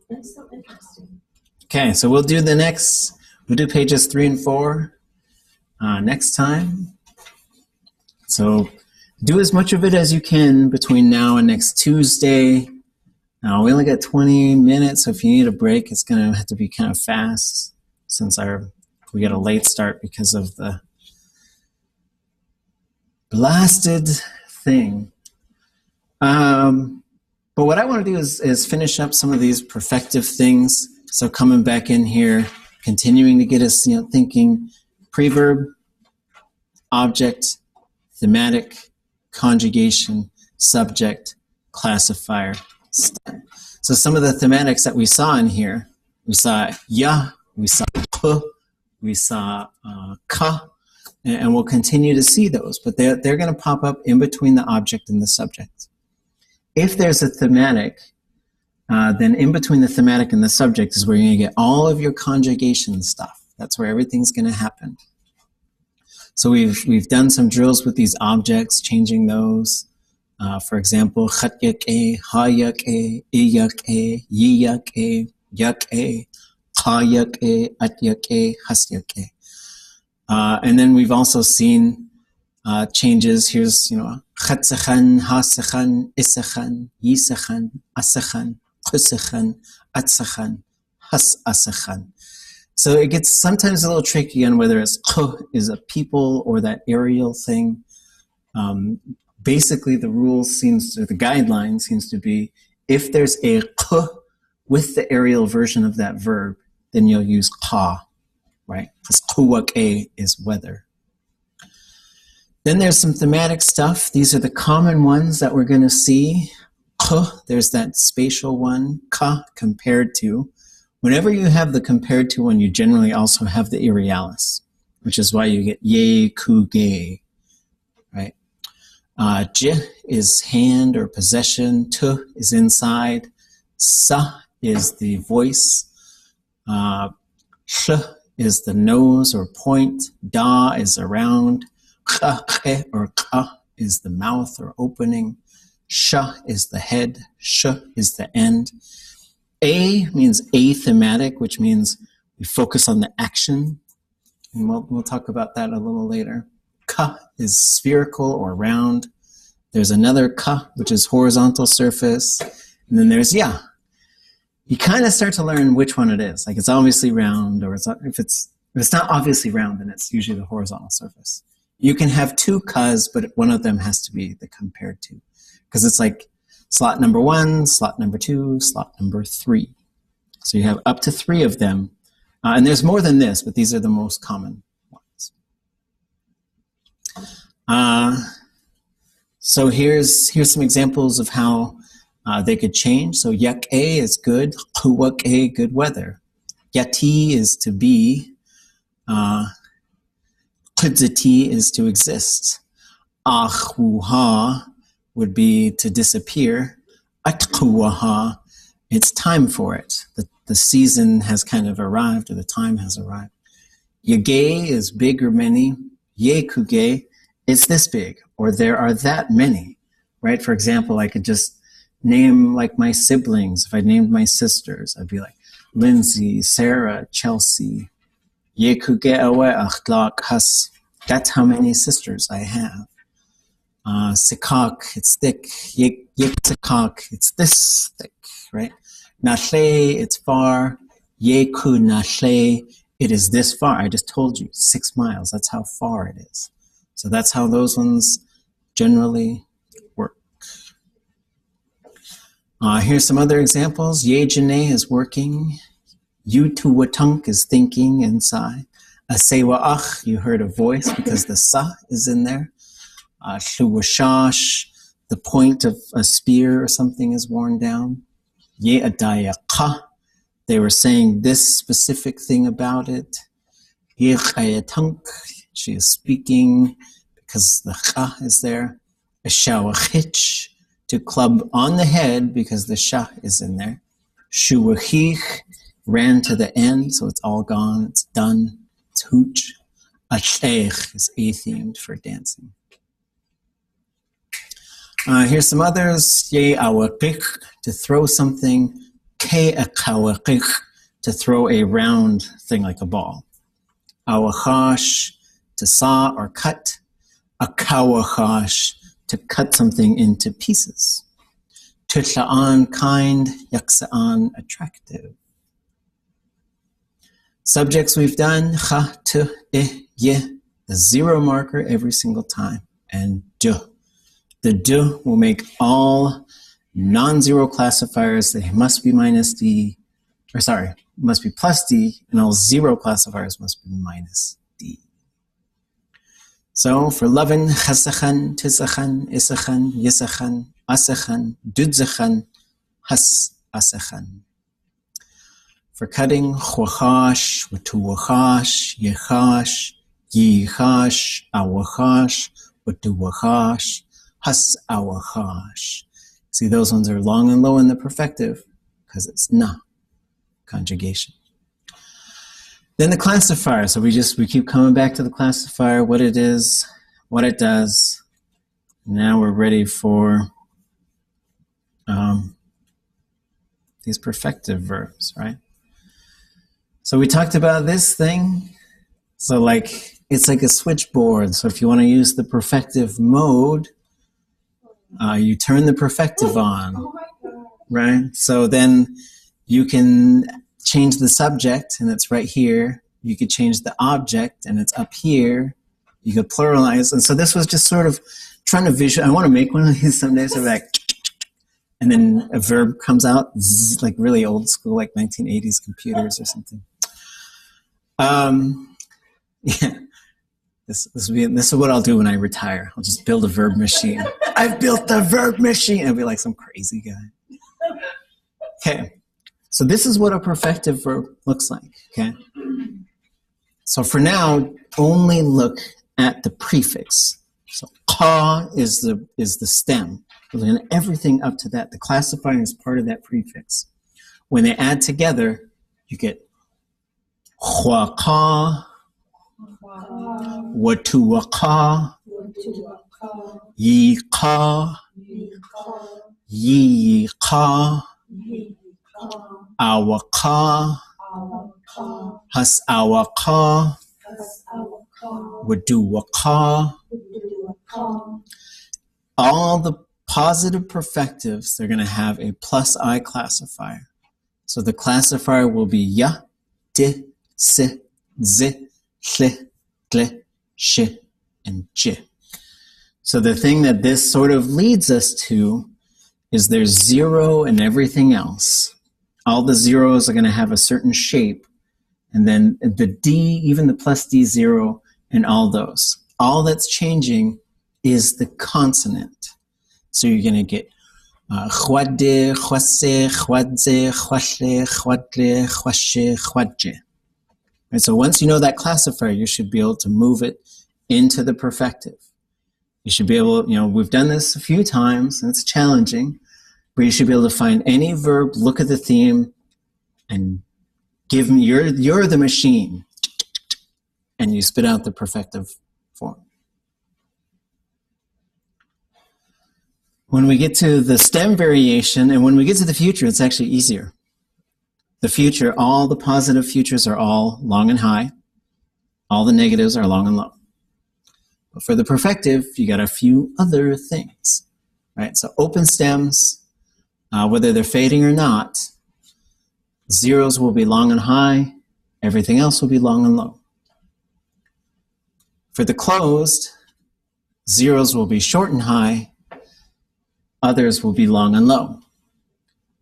That's so interesting. Okay, so we'll do pages 3 and 4 next time. So do as much of it as you can between now and next Tuesday. Now we only got 20 minutes, so if you need a break, it's going to have to be kind of fast since we got a late start because of the blasted thing. But what I want to do is finish up some of these perfective things. So coming back in here, continuing to get us thinking preverb, object, thematic, conjugation, subject, classifier, stem. So some of the thematics that we saw in here, we saw ya, we saw p, we saw ka, and we'll continue to see those, but they're going to pop up in between the object and the subject. If there's a thematic, then in between the thematic and the subject is where you're going to get all of your conjugation stuff. That's where everything's going to happen. So we've done some drills with these objects, changing those. For example, chat-yak-e, ha-yak-e, i-yak-e, yi-yak-e, yak-e, ka-yak-e, at-yak-e, has-yak-e. And then we've also seen changes. Here's, chat-sechan, ha-sechan, is-sechan, yi-sechan, as-sechan, kus-sechan, at-sechan, has-as-sechan. So it gets sometimes a little tricky on whether it's is a people or that aerial thing. Basically, the guideline seems to be if there's a with the aerial version of that verb, then you'll use ka, right? Because kuwak-e is weather. Then there's some thematic stuff. These are the common ones that we're going to see. There's that spatial one, ka, compared to. Whenever you have the compared to one, you generally also have the irialis, which is why you get ye, ku, ge, right? J is hand or possession, tu is inside, sa is the voice, sh is the nose or point, da is around, kha, khe, or ka is the mouth or opening, sha is the head, sh is the end. A means thematic, which means we focus on the action, and we'll talk about that a little later. Ka is spherical or round. There's another ka, which is horizontal surface, and then there's ya. You kind of start to learn which one it is. Like it's obviously round, or if it's not obviously round, then it's usually the horizontal surface. You can have two kas, but one of them has to be the compared to, because it's like slot number 1, slot number 2, slot number 3. So you have up to 3 of them. And there's more than this, but these are the most common ones. So here's some examples of how they could change. So yak a is good, huwak a, good weather. Yati is to be, kudzati is to exist. Ahuha would be to disappear. Atkuwaha, it's time for it. The season has kind of arrived, or the time has arrived. Yage is big or many. Yekuge, it's this big, or there are that many, right? For example, I could just name like my siblings. If I named my sisters, I'd be like Lindsay, Sarah, Chelsea. Yekuge awe akhlaq has. That's how many sisters I have. Sikak, it's thick. Yik sikak, it's this thick, right? Nashe, it's far. Yeku nashe, it is this far. I just told you, 6 miles. That's how far it is. So that's how those ones generally work. Here's some other examples. Yejane is working. Yutuwatunk is thinking inside. Asewa'ach, you heard a voice because the sa is in there. Shuwashash, the point of a spear or something is worn down. Ye adayaqa, they were saying this specific thing about it. Ye chayatunk, she is speaking because the cha is there. A shawachich, to club on the head because the sha is in there. Shuwachich, ran to the end, so it's all gone, it's done, it's hooch. Asheich is a-themed for dancing. Here's some others. Ye awakik, to throw something. Ke akawakik, to throw a round thing like a ball. Awachash, to saw or cut. Akawachash, to cut something into pieces. Tutla'an, kind. Yaksa'an, attractive. Subjects we've done. Cha, tu, ye. The 0 marker every single time. And du. The du will make all non-zero classifiers. They must be minus d, or sorry, must be plus d, and all 0 classifiers must be minus d. So for lovin, chasachan, tisachan, isachan, yisachan, asachan, dudzachan, has asachan. For cutting, chwachash, watuwachash, yechash, yichash, awachash, watuwachash, has awachash. See, those ones are long and low in the perfective because it's na conjugation. Then the classifier. So we keep coming back to the classifier, what it is, what it does. Now we're ready for these perfective verbs, right? So we talked about this thing. So like it's like a switchboard. So if you want to use the perfective mode, you turn the perfective on, right? So then you can change the subject, and it's right here. You could change the object, and it's up here. You could pluralize. And so this was just sort of trying to visualize. I want to make one of these someday. So like, and then a verb comes out, zzz, like really old school, like 1980s computers or something. Yeah. This is what I'll do when I retire. I'll just build a verb machine. I've built the verb machine. I'll be like some crazy guy. Okay. So this is what a perfective verb looks like. Okay. So for now, only look at the prefix. So ka is the stem. And everything up to that, the classifier is part of that prefix. When they add together, you get hua ka, watua ka, yi ka, yi ka, awa ka, has awa ka, wadua ka. All the positive perfectives, they're going to have a plus I classifier. So the classifier will be ya, di, si, zi, hle, gle, shi, and ji. So the thing that this sort of leads us to is there's zero and everything else. All the zeros are going to have a certain shape. And then the D, even the plus D zero, and all those. All that's changing is the consonant. So you're going to get chwade, chwase, chwadze, chwashle, chwadle, chwashe, chwadje. And so once you know that classifier, you should be able to move it into the perfective. You should be able, we've done this a few times, and it's challenging, but you should be able to find any verb, look at the theme, and give me, you're the machine, and you spit out the perfective form. When we get to the stem variation, and when we get to the future, it's actually easier. The future, all the positive futures are all long and high. All the negatives are long and low. But for the perfective, you got a few other things, right? So open stems, whether they're fading or not, zeros will be long and high. Everything else will be long and low. For the closed, zeros will be short and high. Others will be long and low.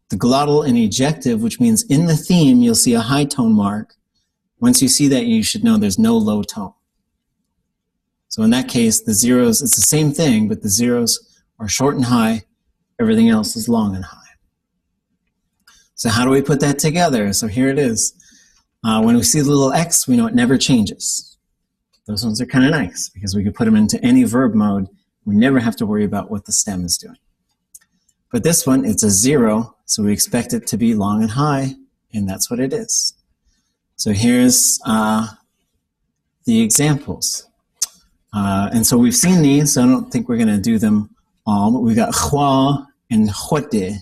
The glottal and ejective, which means in the theme, you'll see a high tone mark. Once you see that, you should know there's no low tone. So in that case, the zeros, it's the same thing, but the zeros are short and high. Everything else is long and high. So how do we put that together? So here it is. When we see the little X, we know it never changes. Those ones are kind of nice because we can put them into any verb mode. We never have to worry about what the stem is doing. But this one, it's a zero, so we expect it to be long and high, and that's what it is. So here's the examples. And so we've seen these, so I don't think we're going to do them all, but we got hua and huade.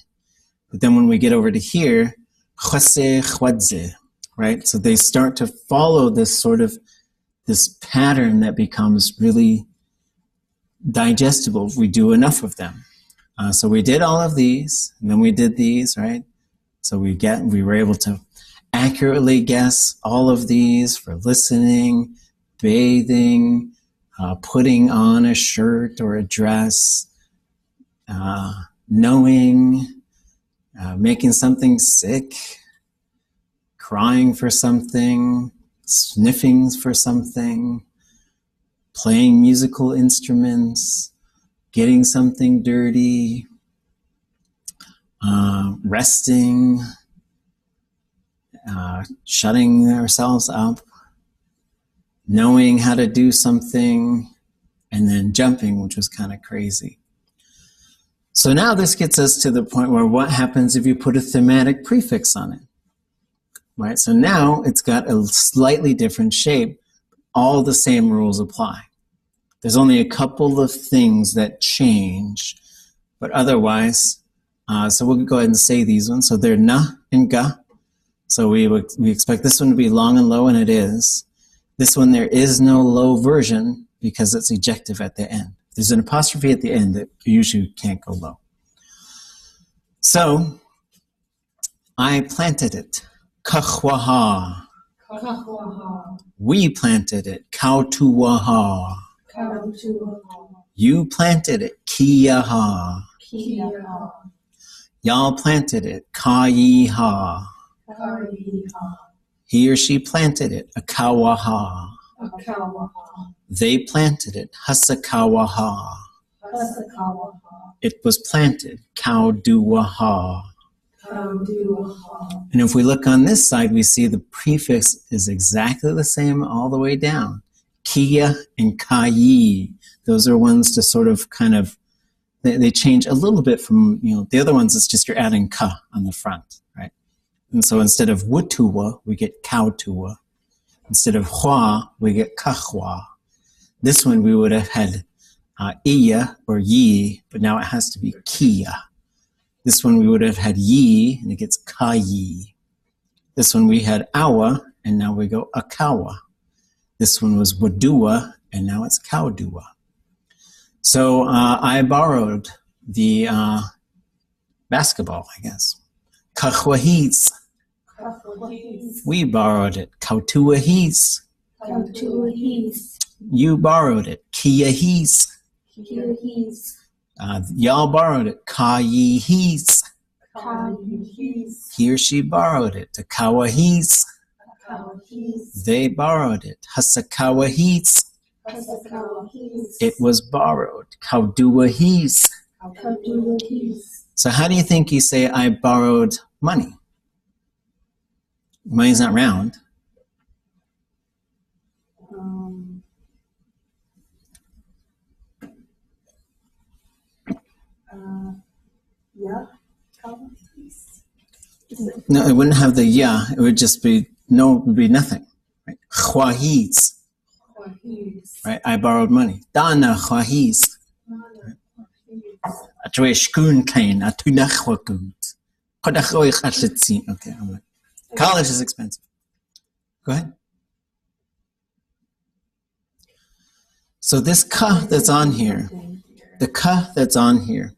But then when we get over to here, chwase, chwadze, right? So they start to follow this this pattern that becomes really digestible if we do enough of them. So we did all of these, and then we did these, right? So we were able to accurately guess all of these for listening, bathing, putting on a shirt or a dress, knowing, making something sick, crying for something, sniffing for something, playing musical instruments, getting something dirty, resting, shutting ourselves up, knowing how to do something, and then jumping, which was kind of crazy. So now this gets us to the point where what happens if you put a thematic prefix on it, right? So now it's got a slightly different shape. All the same rules apply. There's only a couple of things that change, but otherwise, so we'll go ahead and say these ones. So they're na and ga. So we expect this one to be long and low, and it is. This one, there is no low version because it's ejective at the end. There's an apostrophe at the end that usually can't go low. So, I planted it. Kachwaha. We planted it. Kautuwaha. You planted it. Kiyaha. Y'all planted it. Kayiha. He or she planted it. Akawaha. They planted it. Hasakawaha. Hasakawaha. It was planted. Kauduwaha. Kauduwaha. And if we look on this side, we see the prefix is exactly the same all the way down. Kia and kayi. Those are ones to sort of kind of, they change a little bit from, the other ones, it's just you're adding ka on the front, right? And so instead of wutuwa, we get kautuwa. Instead of hua, we get kahwa. This one we would have had iya or yi, but now it has to be kia. This one we would have had yi, and it gets kayi. This one we had awa, and now we go akawa. This one was wadua, and now it's kaudua. So I borrowed the basketball, I guess. Kahwahis. We borrowed it. Kautuahis. You borrowed it. Kiahis. Y'all borrowed it. Kayihis. He or she borrowed it. Takawahis. They borrowed it. Hasakawahis. It was borrowed. Kauduahis. So how do you think you say I borrowed money? Money's not round. Yeah. No, it wouldn't have the ya. It would just be no. It would be nothing. Right? Khwahis. Right. I borrowed money. Dana khwahis. Atwe shkun kain. Atuna khwakut. Kodachoi khashetzi. Okay. College is expensive. Go ahead. So this ka that's on here, the ka that's on here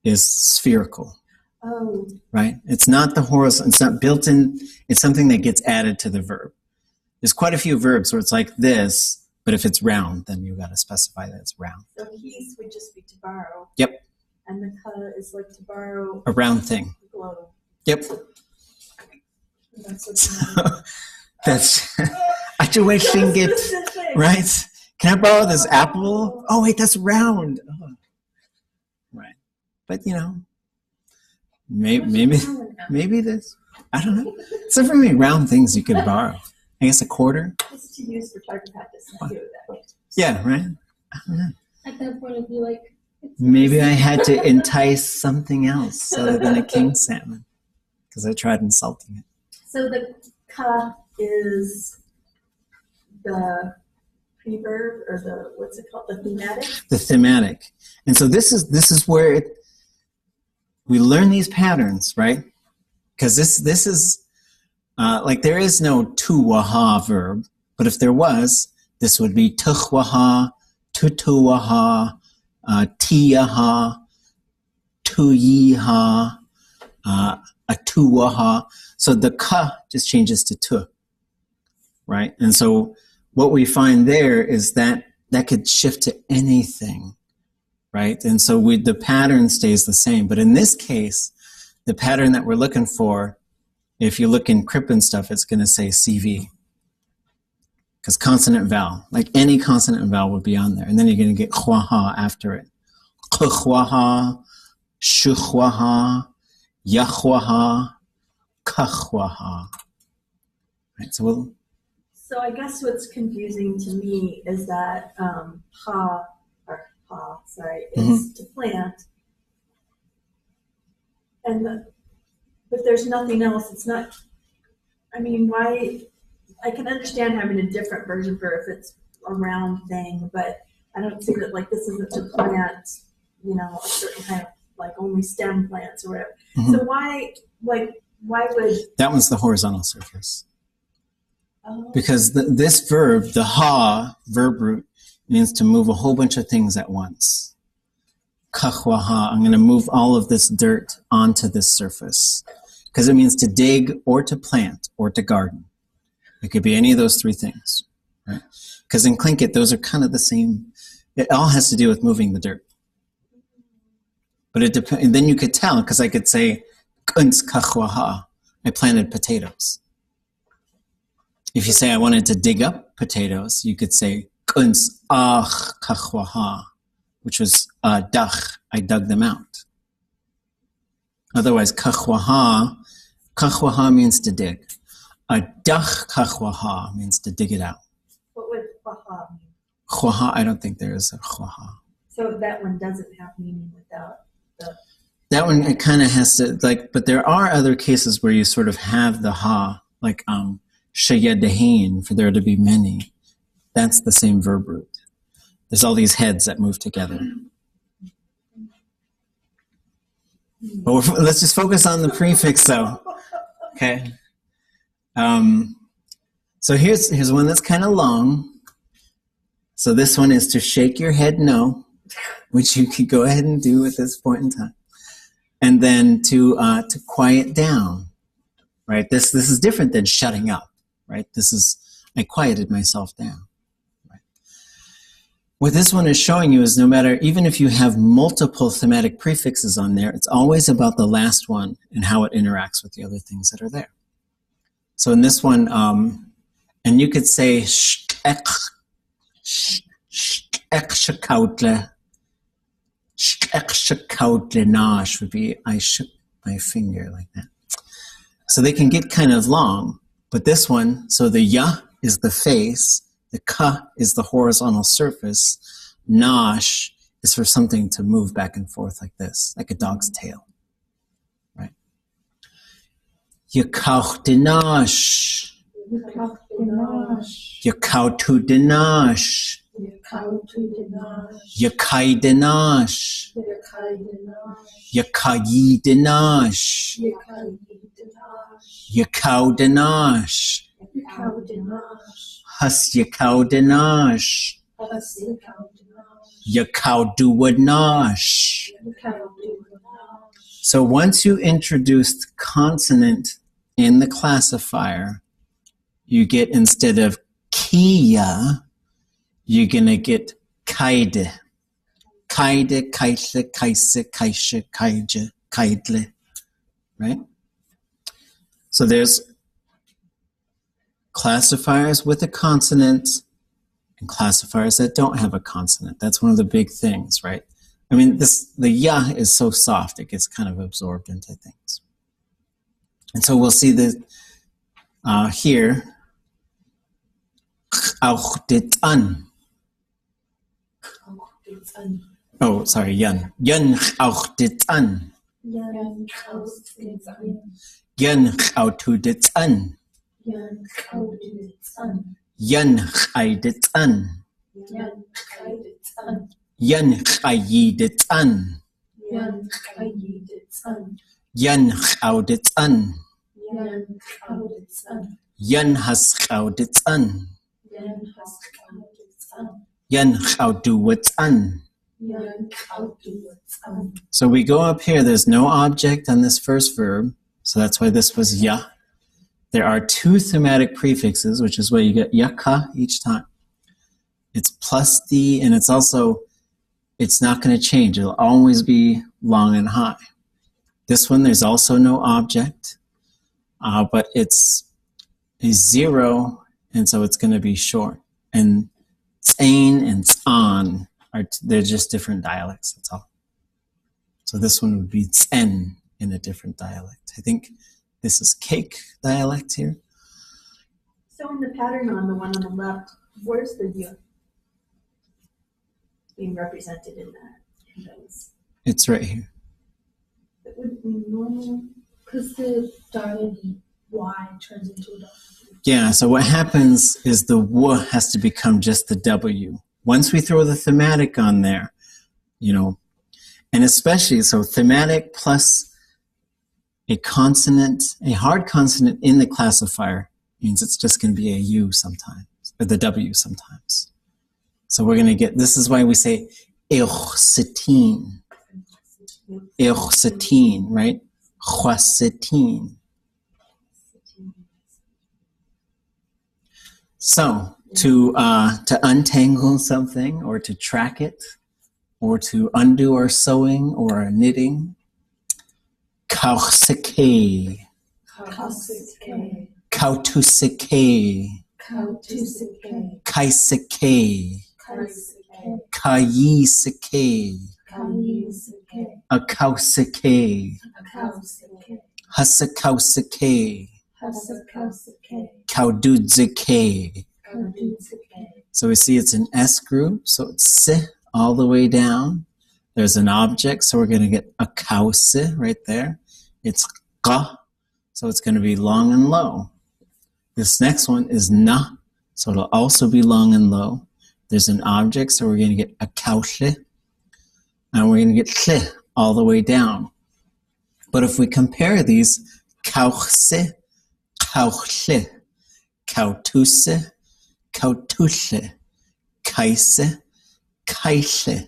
is spherical. Oh. Right? It's not the horizontal, it's not built in, it's something that gets added to the verb. There's quite a few verbs where it's like this, but if it's round, then you've got to specify that it's round. So he's would just be to borrow. Yep. And the ka is like to borrow. A round thing. Globe. Yep. That's I do wait it, right? Can I borrow this apple? Oh wait, that's round. Oh. Right. But maybe this. I don't know. So for me, round things you could borrow. I guess a quarter. It's to use for target practice. Yeah, right. I don't know. At that point, it'd be like. Maybe I had to entice something else other than a king salmon because I tried insulting it. So the ka is the preverb or the what's it called? The thematic. The thematic, and so this is where we learn these patterns, right? Because this is like there is no tuwaha verb, but if there was, this would be tukhwaha, tutuwaha, tiyaha, tuyiha, atuwaha. So the ka just changes to tu, right? And so what we find there is that could shift to anything, right? And so the pattern stays the same. But in this case, the pattern that we're looking for, if you look in Crip and stuff, it's going to say CV. Because consonant vowel, like any consonant vowel would be on there. And then you're going to get khwaha after it. Khwaha, shukhwaha, yakhwaha, kakhwaha. Right, so I guess what's confusing to me is that is to plant, but there's nothing else. It's not. I mean, why? I can understand having a different version for if it's a round thing, but I don't see that like this isn't to plant, a certain kind of like only stem plants or whatever. Mm-hmm. So why would that one's the horizontal surface? Because this verb, the ha verb root, means to move a whole bunch of things at once. Kahwaha, I'm going to move all of this dirt onto this surface. Because it means to dig or to plant or to garden. It could be any of those three things. Right? Because in Tlingit, those are kind of the same. It all has to do with moving the dirt. But it depends. And then you could tell, because I could say, Kunz kahwaha, I planted potatoes. If you say I wanted to dig up potatoes, you could say Kuns ach kachwaha, which was dach, I dug them out. Otherwise, kachwaha means to dig. A dach kachwaha means to dig it out. What would baha mean? Chwaha, I don't think there is a chwaha. So that one doesn't have meaning without the. That one, it kind of has to, like, but there are other cases where you sort of have the ha, like shayadehin, for there to be many. That's the same verb root. There's all these heads that move together. But let's just focus on the prefix, though. Okay. So here's one that's kind of long. So this one is to shake your head no, which you could go ahead and do at this point in time. And then to quiet down, right? This is different than shutting up, right? This is, I quieted myself down. Right? What this one is showing you is no matter, even if you have multiple thematic prefixes on there, it's always about the last one and how it interacts with the other things that are there. So in this one, and you could say sh'ek shakautle. Shakautle would be I shook my finger like that. So they can get kind of long, but this one, so the ya is the face, the ka is the horizontal surface, nash is for something to move back and forth like this, like a dog's tail, right? Yakauchtinash, Yakautudinash, Yakaidinash, Yakayidinash, Yakaudinash, Hasyakaudinash, Yakauduwanash. So once you introduce the consonant in the classifier, you get, instead of kia, you're going to get kaide. Kaide, kaisle, kaise, kaishe, kaije, kaidle. Right? So there's classifiers with a consonant and classifiers that don't have a consonant. That's one of the big things, right? I mean, the ya is so soft, it gets kind of absorbed into things. And so we'll see that here. Oh, sorry, yan. Yan auch dit an. Yan autu dit an. Yan chai dit an. Yan chayi dit an. Yan chau dit an. Yan has chau dit an. Yan chau du what's an. So we go up here, there's no object on this first verb, so that's why this was ya. There are two thematic prefixes, which is why you get yaka each time. It's plus D, and it's also, it's not going to change. It'll always be long and high. This one, there's also no object, but it's a zero, and so it's going to be short. And tsain and tsan, they're just different dialects, that's all. So this one would be tsen in a different dialect. I think this is cake dialect here. So in the pattern on the one on the left, where's the yud being represented in that? In those? It's right here. It wouldn't be normal. Because the dotted Y turns into a dot. Yeah, so what happens is the W has to become just the W. Once we throw the thematic on there, you know, and especially, so thematic plus a consonant, a hard consonant in the classifier means it's just going to be a U sometimes, or the W sometimes. So we're going to get, this is why we say Euchsetin, right? Chwasetin. So to untangle something, or to track it, or to undo our sewing or our knitting, kautseke, kautuseke, Kautusike. kaisake, Kaisike. kayisake, Kaisike. akausake, Akausike. hasakausake, Hasakausike. kaududzake. Kaudutsike. So we see it's an S group, so it's si all the way down. There's an object, so we're going to get a kause right there. It's ka, so it's going to be long and low. This next one is na, so it'll also be long and low. There's an object, so we're going to get a kaushe, and we're going to get tle all the way down. But if we compare these, kauche, kauche, kautuse, kautushe, kaise, kaishe,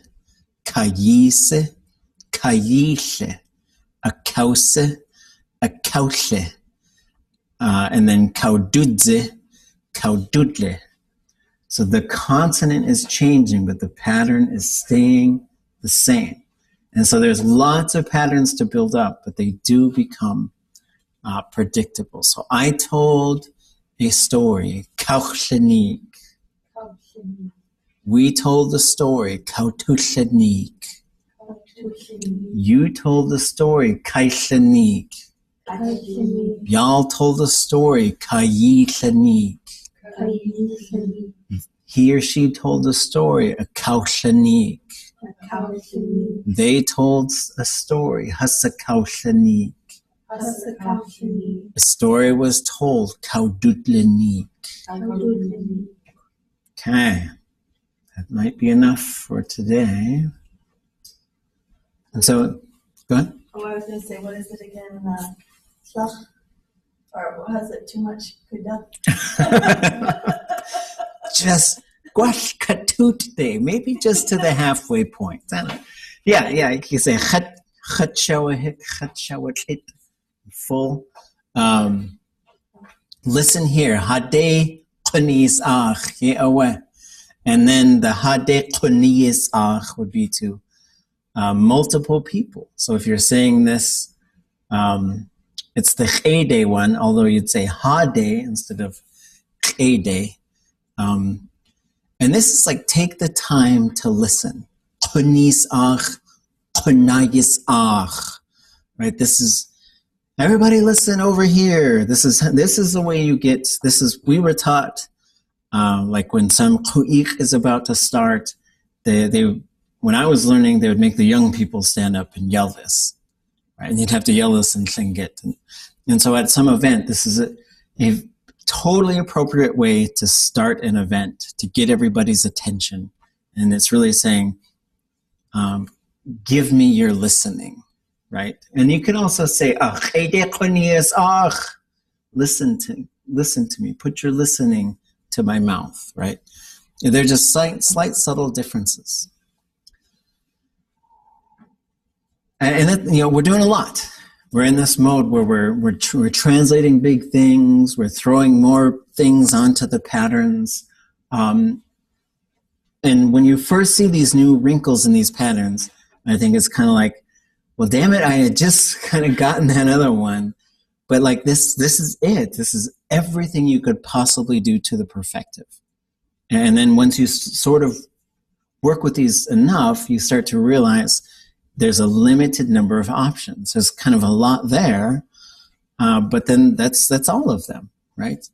kayise, kayishe, akause, akaushe, and then kaududze, kaududle. So the consonant is changing, but the pattern is staying the same. And so there's lots of patterns to build up, but they do become predictable. So I told a story, kauchlenik. We told the story, kautuchlenik. You told the story, kaishlenik. Y'all told the story, kayichlenik. He or she told the story, a kauchlenik. They told a story, hasakaushanik. A story was told, kaudutlenik. Okay, that might be enough for today. And so, go ahead. Oh, I was going to say, what is it again? Stuff? Or was it too much? Just gwash katute, maybe just to the halfway point. Yeah, you can say chat shawahit, full. Listen here, hade kunis ach, and then the hade kunis ach would be to multiple people. So if you're saying this, it's the chede one, although you'd say hade instead of chede. And this is like, take the time to listen. Kunis ach, kunayis ach. Right? This is, everybody listen over here. This is the way you get, we were taught, like when some ku'ik is about to start, when I was learning, they would make the young people stand up and yell this. Right? And you'd have to yell this in Tlingit. And so at some event, this is a totally appropriate way to start an event, to get everybody's attention. And it's really saying, give me your listening, right? And you can also say, listen to me, put your listening to my mouth, right? They're just slight subtle differences. And that, we're doing a lot. We're in this mode where we're translating big things. We're throwing more things onto the patterns. And when you first see these new wrinkles in these patterns, I think it's kind of like, well, damn it, I had just kind of gotten that other one. But like this is it. This is everything you could possibly do to the perfective. And then once you sort of work with these enough, you start to realize there's a limited number of options. There's kind of a lot there, but then that's all of them, right?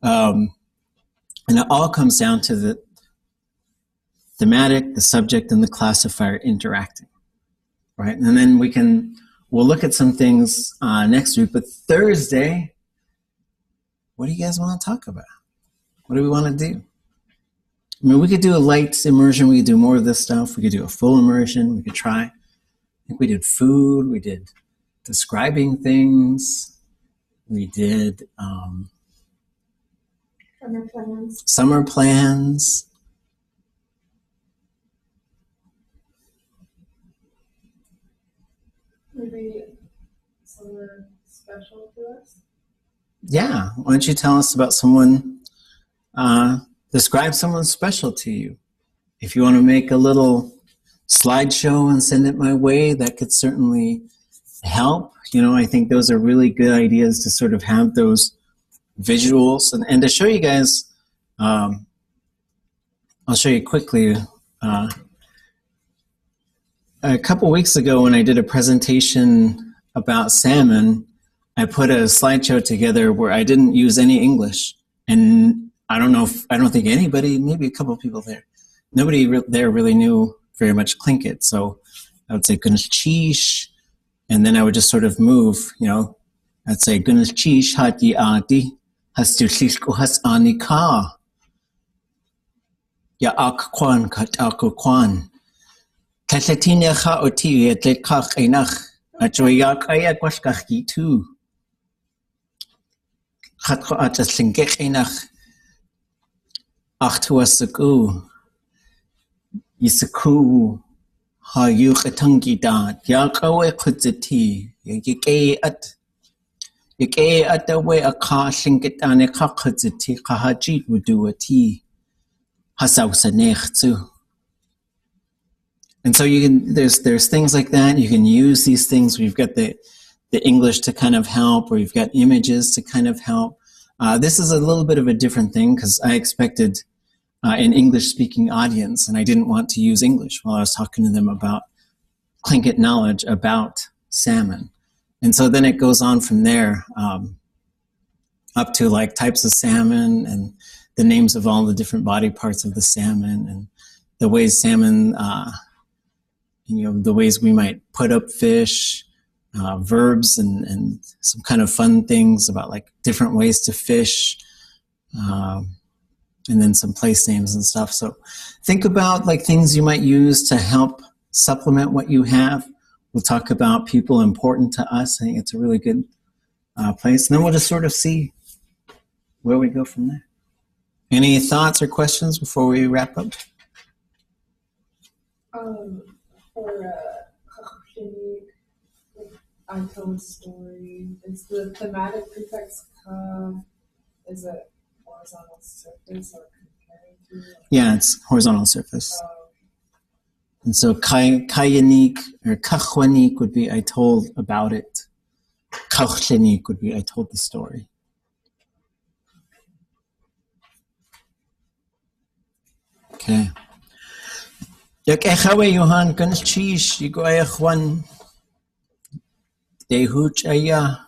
And it all comes down to the thematic, the subject, and the classifier interacting, right? And then we'll look at some things next week, but Thursday, what do you guys want to talk about? What do we want to do? I mean, we could do a light immersion. We could do more of this stuff. We could do a full immersion. We could try. I think we did food, we did describing things, we did summer plans. Maybe someone special to us? Yeah, why don't you tell us about someone, describe someone special to you. If you want to make a little slideshow and send it my way, that could certainly help. I think those are really good ideas to sort of have those visuals and to show you guys I'll show you quickly. A couple weeks ago when I did a presentation about salmon, I put a slideshow together where I didn't use any English. And I don't think anybody, maybe a couple of people there, nobody there really knew very much Tlingit. So I would say Gunas Chish, and then I would just sort of move, I'd say Gunas Chish hati adi, hastu shishku has ani ka. Ya ak kwan kat aku kwan. Katlatinia cha oti atlet kach einach. Ajoyak ayak waskach gitu. Chatko atas lingek einach. Achtua saku. Yisaku. Ha yuk atangi dat. Yak awe kutzati. Yike at. Yike at awe aka shinket ane ka kutzati. Kahajit wuduati. Hasausa nechzu. And so there's things like that. You can use these things. We've got the English to kind of help, or you've got images to kind of help. This is a little bit of a different thing because I expected an English-speaking audience, and I didn't want to use English while I was talking to them about Tlingit knowledge about salmon. And so then it goes on from there up to like types of salmon and the names of all the different body parts of the salmon and the ways salmon, the ways we might put up fish, verbs and some kind of fun things about like different ways to fish, and then some place names and stuff. So think about like things you might use to help supplement what you have. We'll talk about people important to us. I think it's a really good place. And then we'll just sort of see where we go from there. Any thoughts or questions before we wrap up? For I told a story. Is the thematic prefix ka, is it horizontal surface or comparing to? Yeah, it's horizontal surface. And so kayanik or kachwanik would be I told about it. Kachlenik would be I told the story. Okay. Yak echawe Johan kuns chish yigo ayachwan dehuch aya.